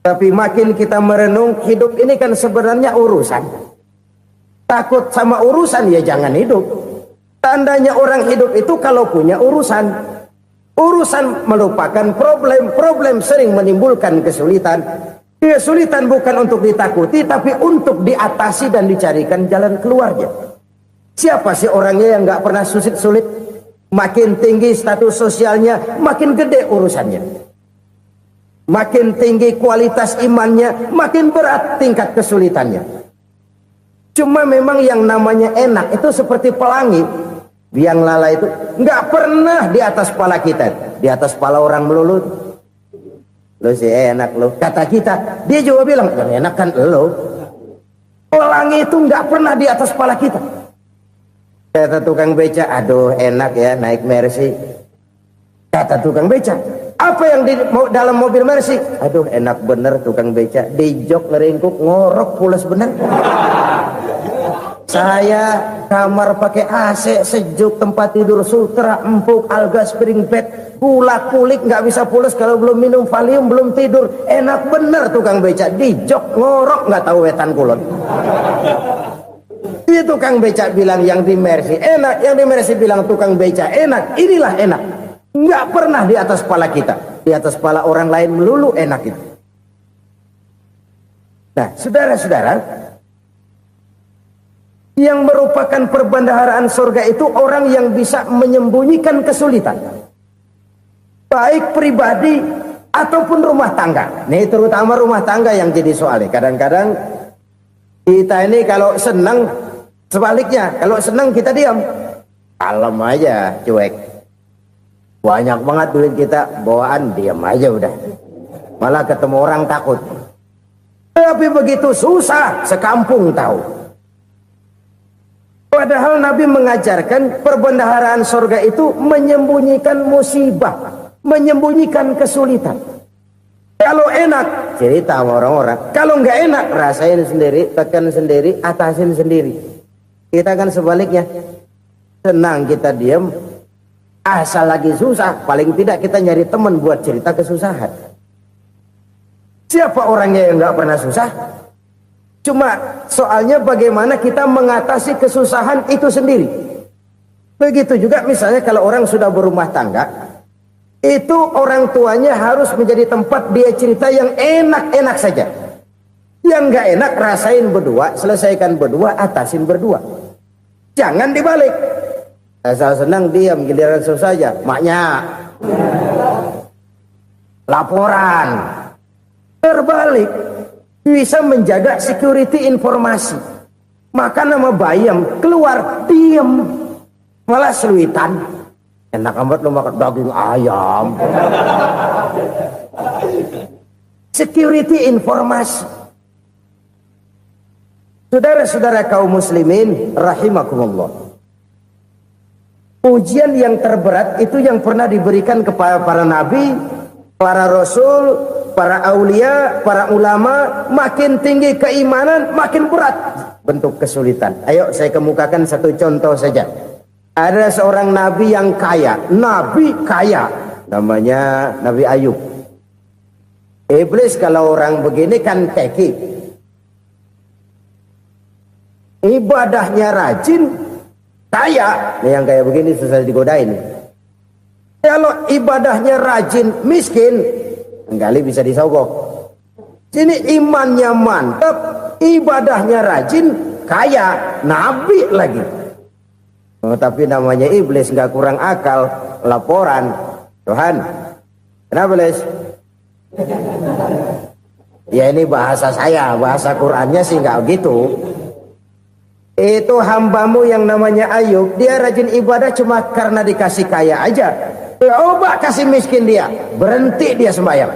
Tapi makin kita merenung, hidup ini kan sebenarnya urusan. Takut sama urusan, ya jangan hidup. Tandanya orang hidup itu kalau punya urusan. Urusan melupakan problem. Problem sering menimbulkan kesulitan. Kesulitan bukan untuk ditakuti, tapi untuk diatasi dan dicarikan jalan keluarnya. Siapa sih orangnya yang gak pernah sulit-sulit? Makin tinggi status sosialnya, makin gede urusannya. Makin tinggi kualitas imannya, makin berat tingkat kesulitannya. Cuma memang yang namanya enak itu seperti pelangi. Biang lala itu nggak pernah di atas kepala kita, di atas kepala orang melulu. Lo sih enak lo, kata kita. Dia juga bilang, yang enak kan lo. Pelangi itu nggak pernah di atas kepala kita. Kata tukang beca, aduh enak ya naik Mercy. Kata tukang beca, apa yang di dalam mobil Mercy? Aduh enak bener tukang beca, di jok ngeringkuk ngorok pulas bener. Saya kamar pakai AC sejuk, tempat tidur sutra empuk, alga spring bed, gula kulik nggak bisa pulas kalau belum minum Valium, belum tidur. Enak bener tukang beca, di jok ngorok nggak tahu wetan kulon. Itu tukang beca bilang yang di Mercy enak, yang di Mercy bilang tukang beca enak. Inilah enak, nggak pernah di atas kepala kita, di atas kepala orang lain melulu enak itu. Nah, saudara-saudara, yang merupakan perbendaharaan surga itu orang yang bisa menyembunyikan kesulitan, baik pribadi ataupun rumah tangga. Nih terutama rumah tangga yang jadi soalnya. Kadang-kadang kita ini kalau senang, sebaliknya kalau senang kita diam, kalem aja, cuek. Banyak banget duit kita, bawaan diam aja udah. Malah ketemu orang takut. Tapi begitu susah, sekampung tahu. Padahal Nabi mengajarkan perbendaharaan surga itu menyembunyikan musibah, menyembunyikan kesulitan. Kalau enak, cerita sama orang-orang. Kalau nggak enak, rasain sendiri, tekan sendiri, atasin sendiri. Kita kan sebaliknya. Senang kita diam, asal lagi susah, paling tidak kita nyari teman buat cerita kesusahan. Siapa orangnya yang nggak pernah susah? Cuma soalnya bagaimana kita mengatasi kesusahan itu sendiri. Begitu juga misalnya kalau orang sudah berumah tangga, itu orang tuanya harus menjadi tempat dia cerita yang enak-enak saja. Yang nggak enak rasain berdua, selesaikan berdua, atasin berdua. Jangan dibalik. Asal senang diam, giliran susah saja. Maknya laporan. Terbalik, bisa menjaga security informasi. Maka nama bayam keluar diam, malah seluitan. Enak amat lo makan daging ayam. Security informasi. Saudara-saudara kaum muslimin rahimakumullah. Ujian yang terberat itu yang pernah diberikan kepada para nabi, para rasul, para aulia, para ulama. Makin tinggi keimanan, makin berat bentuk kesulitan. Ayo saya kemukakan satu contoh saja. Ada seorang nabi yang kaya, nabi kaya, namanya Nabi Ayub. Iblis kalau orang begini kan keki, ibadahnya rajin, kaya. Nih yang kayak begini susah digodain. Kalau ibadahnya rajin, miskin, kali bisa disogok. Sini imannya mantap, ibadahnya rajin, kaya, nabi lagi. Oh, tapi namanya iblis nggak kurang akal. Laporan, Tuhan, kenapa les? Ya ini bahasa saya, bahasa Qurannya sih nggak gitu. Itu hambamu yang namanya Ayub, dia rajin ibadah cuma karena dikasih kaya aja. Coba kasih miskin dia, berhenti dia sembahyang.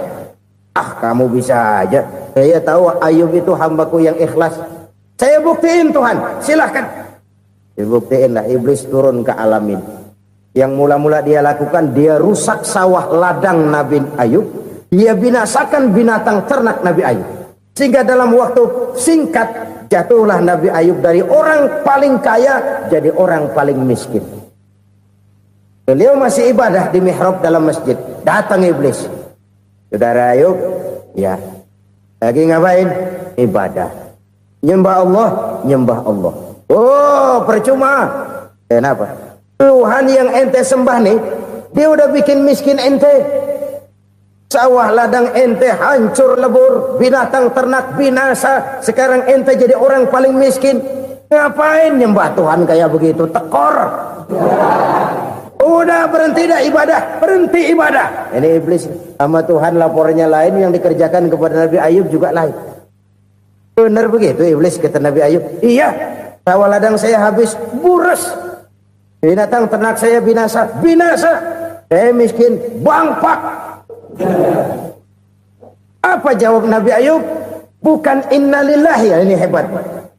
Ah, kamu bisa aja. Saya tahu Ayub itu hambaku yang ikhlas. Saya buktiin Tuhan, silahkan. Dibuktiinlah, iblis turun ke alamin. Yang mula-mula dia lakukan, dia rusak sawah ladang Nabi Ayub. Dia binasakan binatang ternak Nabi Ayub. Sehingga dalam waktu singkat, jatuhlah Nabi Ayub dari orang paling kaya jadi orang paling miskin. Beliau masih ibadah di mihrab dalam masjid. Datang iblis. Saudara Ayub, ya, lagi ngapain? Ibadah. Nyembah Allah, nyembah Allah. Oh, percuma. Kenapa? Tuhan yang ente sembah nih, dia udah bikin miskin ente. Sawah ladang ente hancur lebur, binatang ternak binasa. Sekarang ente jadi orang paling miskin. Ngapain nyembah Tuhan kayak begitu? Tekor. Udah berhenti dah ibadah, berhenti ibadah. Ini iblis sama Tuhan laporannya lain, yang dikerjakan kepada Nabi Ayub juga lain. Benar begitu iblis, kata Nabi Ayub. Iya, sawah ladang saya habis, buras. Binatang ternak saya binasa, binasa. Saya miskin, bangpak. Apa jawab Nabi Ayub? Bukan innalillahi, ya ini hebat.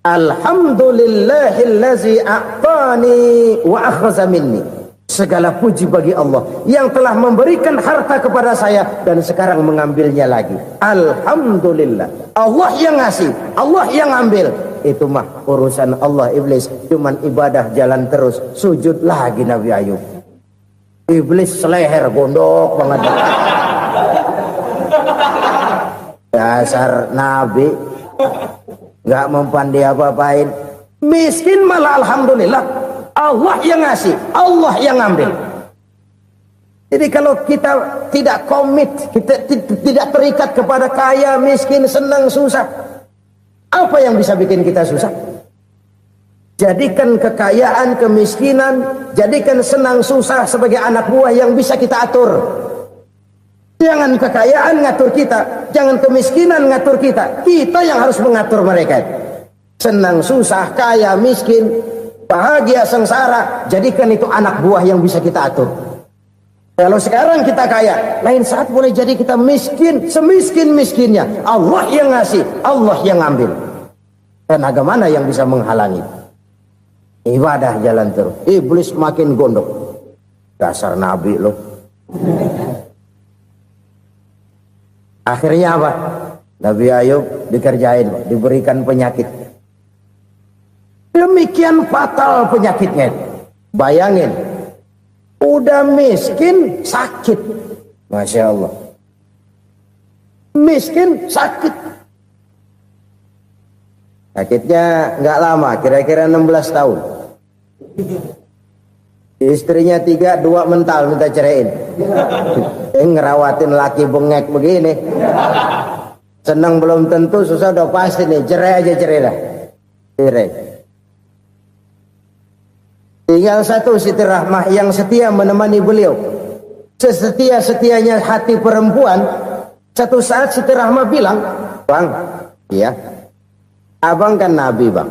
Alhamdulillahillazi a'tani wa akhza minni. Segala puji bagi Allah yang telah memberikan harta kepada saya dan sekarang mengambilnya lagi. Alhamdulillah. Allah yang ngasih, Allah yang ambil. Itu mah urusan Allah. Iblis cuman ibadah jalan terus, sujud lagi Nabi Ayub. Iblis seleher gondok banget. Dasar Nabi nggak mempan dia apa-apain. Miskin malah alhamdulillah. Allah yang ngasih, Allah yang ambil. Jadi kalau kita tidak komit, kita tidak terikat kepada kaya, miskin, senang, susah, apa yang bisa bikin kita susah? Jadikan kekayaan, kemiskinan, jadikan senang, susah sebagai anak buah yang bisa kita atur. Jangan kekayaan ngatur kita, jangan kemiskinan ngatur kita. Kita yang harus mengatur mereka. Senang, susah, kaya, miskin, bahagia, sengsara, jadikan itu anak buah yang bisa kita atur. Kalau sekarang kita kaya, lain saat boleh jadi kita miskin, semiskin-miskinnya. Allah yang ngasih, Allah yang ambil. Tenaga mana yang bisa menghalangi? Ibadah jalan terus. Iblis makin gondok. Dasar Nabi loh. Akhirnya apa? Nabi Ayub dikerjain, diberikan penyakit. Demikian fatal penyakitnya. Bayangin, udah miskin, sakit. Masya Allah. Miskin, sakit. Sakitnya nggak lama, kira-kira 16 tahun. Istrinya 3, 2 mental minta ceraiin. Ngerawatin laki bengek begini. Senang belum tentu, susah udah pasti nih. Cerai aja, cerai dah. Cerai. Tinggal satu Siti Rahmah yang setia menemani beliau. Sesetia-setianya hati perempuan. Satu saat Siti Rahmah bilang, "Bang, iya, abang kan Nabi, Bang.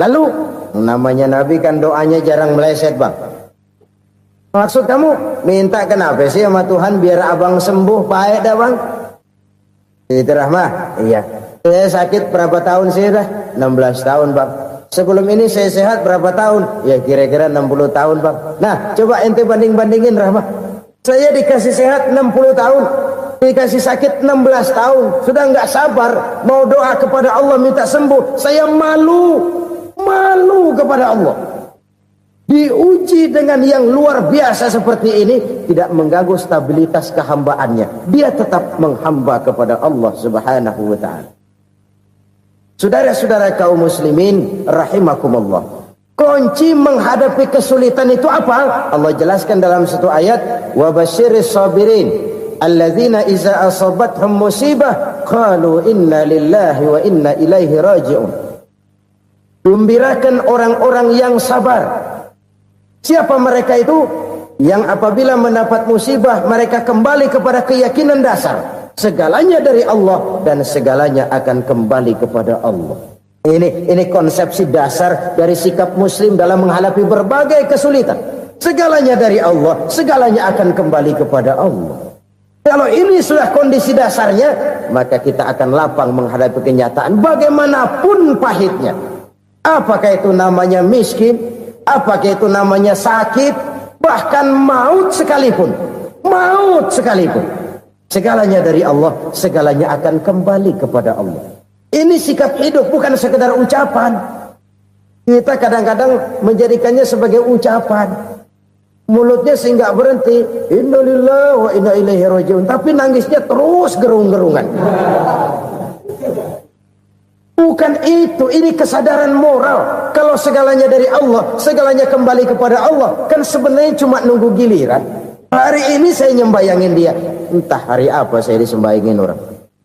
Lalu, namanya Nabi kan doanya jarang meleset, Bang. Maksud kamu minta kenapa sih sama Tuhan biar abang sembuh baik dah, Bang?" Siti Rahmah, iya. Saya sakit berapa tahun sih dah? 16 tahun, Bang. Sebelum ini saya sehat berapa tahun? Ya kira-kira 60 tahun, Bang. Nah, coba ente banding-bandingin, Rahmah. Saya dikasih sehat 60 tahun, dikasih sakit 16 tahun. Sudah nggak sabar mau doa kepada Allah minta sembuh. Saya malu kepada Allah. Diuji dengan yang luar biasa seperti ini, tidak mengganggu stabilitas kehambaannya. Dia tetap menghamba kepada Allah Subhanahu wa ta'ala. Saudara-saudara kaum muslimin rahimakumullah. Kunci menghadapi kesulitan itu apa? Allah jelaskan dalam satu ayat, wa basyiris sabirin alladzina iza asabathum musibah qalu inna lillahi wa inna ilaihi raji'un. Gembirakan orang-orang yang sabar. Siapa mereka itu? Yang apabila mendapat musibah mereka kembali kepada keyakinan dasar. Segalanya dari Allah dan segalanya akan kembali kepada Allah. Ini konsepsi dasar dari sikap muslim dalam menghadapi berbagai kesulitan. Segalanya dari Allah, segalanya akan kembali kepada Allah. Kalau ini sudah kondisi dasarnya, maka kita akan lapang menghadapi kenyataan bagaimanapun pahitnya. Apakah itu namanya miskin, apakah itu namanya sakit, bahkan maut sekalipun. Maut sekalipun. Segalanya dari Allah, segalanya akan kembali kepada Allah. Ini sikap hidup, bukan sekedar ucapan. Kita kadang-kadang menjadikannya sebagai ucapan. Mulutnya sehingga berhenti, innalillahi wa inna ilaihi raji'un, tapi nangisnya terus gerung-gerungan. Bukan itu, ini kesadaran moral. Kalau segalanya dari Allah, segalanya kembali kepada Allah, kan sebenarnya cuma nunggu giliran. Hari ini saya nyembayangin dia, entah hari apa saya disembayangin orang.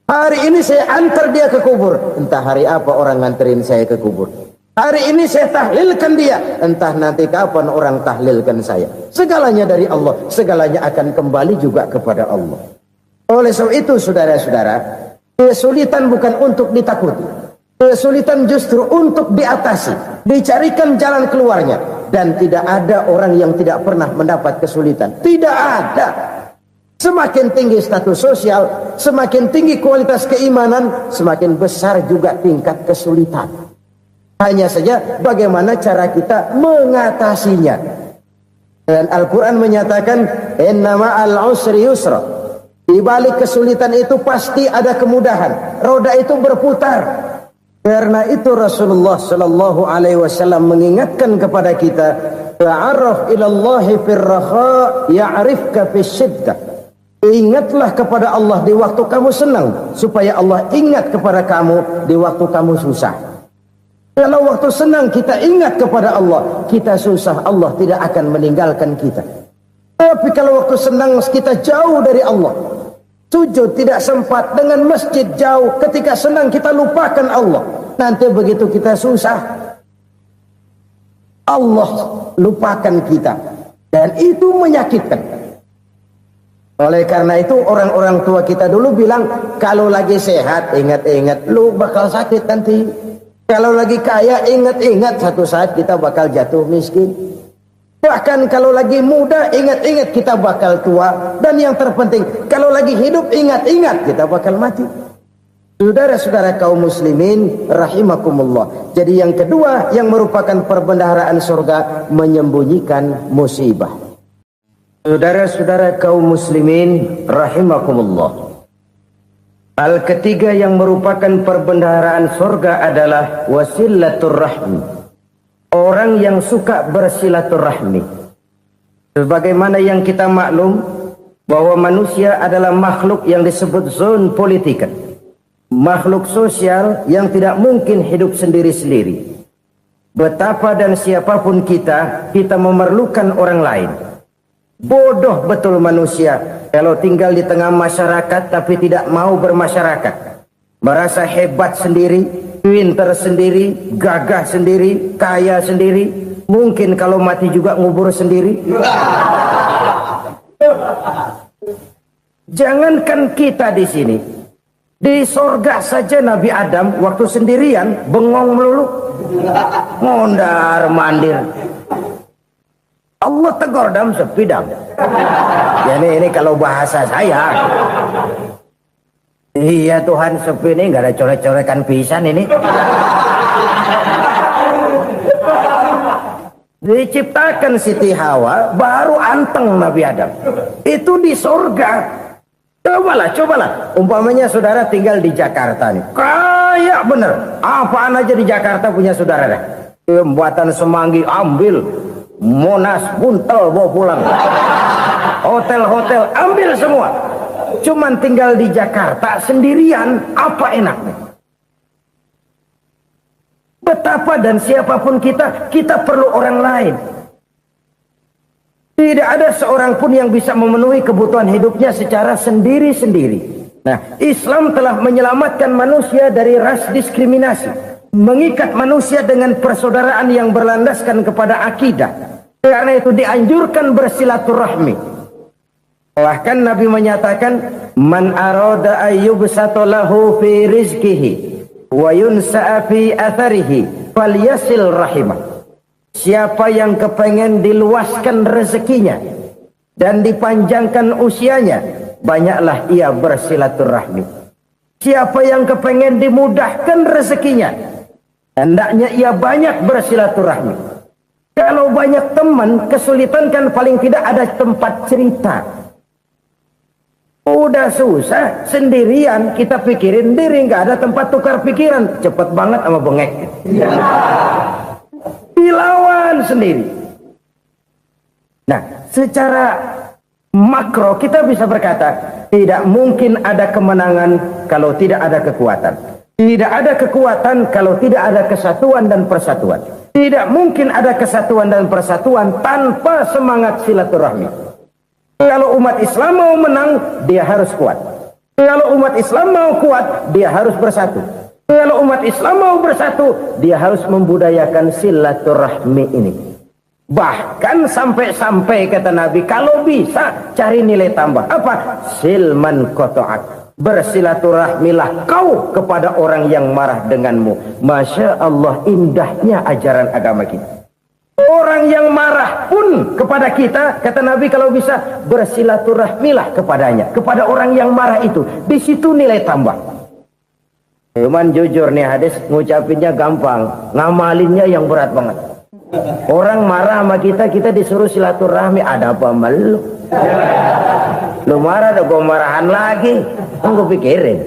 Hari ini saya antar dia ke kubur, entah hari apa orang nganterin saya ke kubur. Hari ini saya tahlilkan dia, entah nanti kapan orang tahlilkan saya. Segalanya dari Allah, segalanya akan kembali juga kepada Allah. Oleh sebab itu saudara-saudara, kesulitan bukan untuk ditakuti. Kesulitan justru untuk diatasi, dicarikan jalan keluarnya. Dan tidak ada orang yang tidak pernah mendapat kesulitan. Tidak ada. Semakin tinggi status sosial, semakin tinggi kualitas keimanan, semakin besar juga tingkat kesulitan. Hanya saja bagaimana cara kita mengatasinya. Dan Al-Quran menyatakan, inna ma'al usri yusra. Di balik kesulitan itu pasti ada kemudahan. Roda itu berputar. Karena itu Rasulullah sallallahu alaihi wasallam mengingatkan kepada kita, ta'arraf ilallahi fir raha ya'rifka fis syiddah. Ingatlah kepada Allah di waktu kamu senang, supaya Allah ingat kepada kamu di waktu kamu susah. Kalau waktu senang kita ingat kepada Allah, kita susah, Allah tidak akan meninggalkan kita. Tapi kalau waktu senang kita jauh dari Allah, sujud tidak sempat, dengan masjid jauh, ketika senang kita lupakan Allah. Nanti begitu kita susah, Allah lupakan kita. Dan itu menyakitkan. Oleh karena itu orang-orang tua kita dulu bilang, kalau lagi sehat ingat-ingat lu bakal sakit nanti. Kalau lagi kaya ingat-ingat satu saat kita bakal jatuh miskin. Bahkan kalau lagi muda ingat-ingat kita bakal tua. Dan yang terpenting kalau lagi hidup ingat-ingat kita bakal mati. Saudara-saudara kaum muslimin rahimakumullah. Jadi yang kedua yang merupakan perbendaharaan surga, menyembunyikan musibah. Saudara-saudara kaum muslimin rahimakumullah. Hal ketiga yang merupakan perbendaharaan surga adalah wasilatur rahmi. Orang yang suka bersilaturahmi. Sebagaimana yang kita maklum bahwa manusia adalah makhluk yang disebut zoon politika. Makhluk sosial yang tidak mungkin hidup sendiri-sendiri. Betapa dan siapapun kita memerlukan orang lain. Bodoh betul manusia kalau tinggal di tengah masyarakat tapi tidak mau bermasyarakat. Merasa hebat sendiri, pintar sendiri, gagah sendiri, kaya sendiri. Mungkin kalau mati juga ngubur sendiri. Jangankan kita di sini, di sorga saja Nabi Adam waktu sendirian bengong melulu, mondar mandir. Allah tegur dam sepi dam. Ya ini kalau bahasa saya. Iya Tuhan sepi ini nggak ada coret-corekan pisan ini. Diciptakan Siti Hawa baru anteng Nabi Adam. Itu di sorga. Cobalah. Umpamanya saudara tinggal di Jakarta nih. Kayak bener. Apaan aja di Jakarta punya saudara dah. Buatan Semanggi ambil. Monas, Buntel bawa pulang. Hotel-hotel ambil semua. Cuman tinggal di Jakarta sendirian, apa enaknya? Betapa dan siapapun kita perlu orang lain. Tidak ada seorang pun yang bisa memenuhi kebutuhan hidupnya secara sendiri-sendiri. Nah, Islam telah menyelamatkan manusia dari ras diskriminasi. Mengikat manusia dengan persaudaraan yang berlandaskan kepada akidah. Karena itu dianjurkan bersilaturahmi. Bahkan Nabi menyatakan, man arada ayyubsata lahu fi rizqihi wa yunsa'a fi atharihi falyasil rahimah. Siapa yang kepengen diluaskan rezekinya dan dipanjangkan usianya, banyaklah ia bersilaturahmi. Siapa yang kepengen dimudahkan rezekinya, hendaknya ia banyak bersilaturahmi. Kalau banyak teman, kesulitan kan paling tidak ada tempat cerita. Udah susah, sendirian kita pikirin diri, nggak ada tempat tukar pikiran. Cepet banget sama bengek. Dilawan sendiri. Nah, secara makro kita bisa berkata, tidak mungkin ada kemenangan kalau tidak ada kekuatan. Tidak ada kekuatan kalau tidak ada kesatuan dan persatuan. Tidak mungkin ada kesatuan dan persatuan tanpa semangat silaturahmi. Kalau umat Islam mau menang, dia harus kuat. Kalau umat Islam mau kuat, dia harus bersatu. Kalau umat Islam mau bersatu, dia harus membudayakan silaturahmi ini. Bahkan sampai-sampai kata Nabi, kalau bisa cari nilai tambah. Apa? Silman koto'ak. Bersilaturahmilah kau kepada orang yang marah denganmu. Masya Allah, indahnya ajaran agama kita. Orang yang marah pun kepada kita, kata Nabi, kalau bisa bersilaturahmilah kepadanya, kepada orang yang marah itu. Di situ nilai tambah. Cuman jujur nih hadis, ngucapinnya gampang, ngamalinnya yang berat banget. Orang marah sama kita disuruh silaturahmi, ada apa malu? Lu marah, ada gue marahan lagi. Gue pikirin.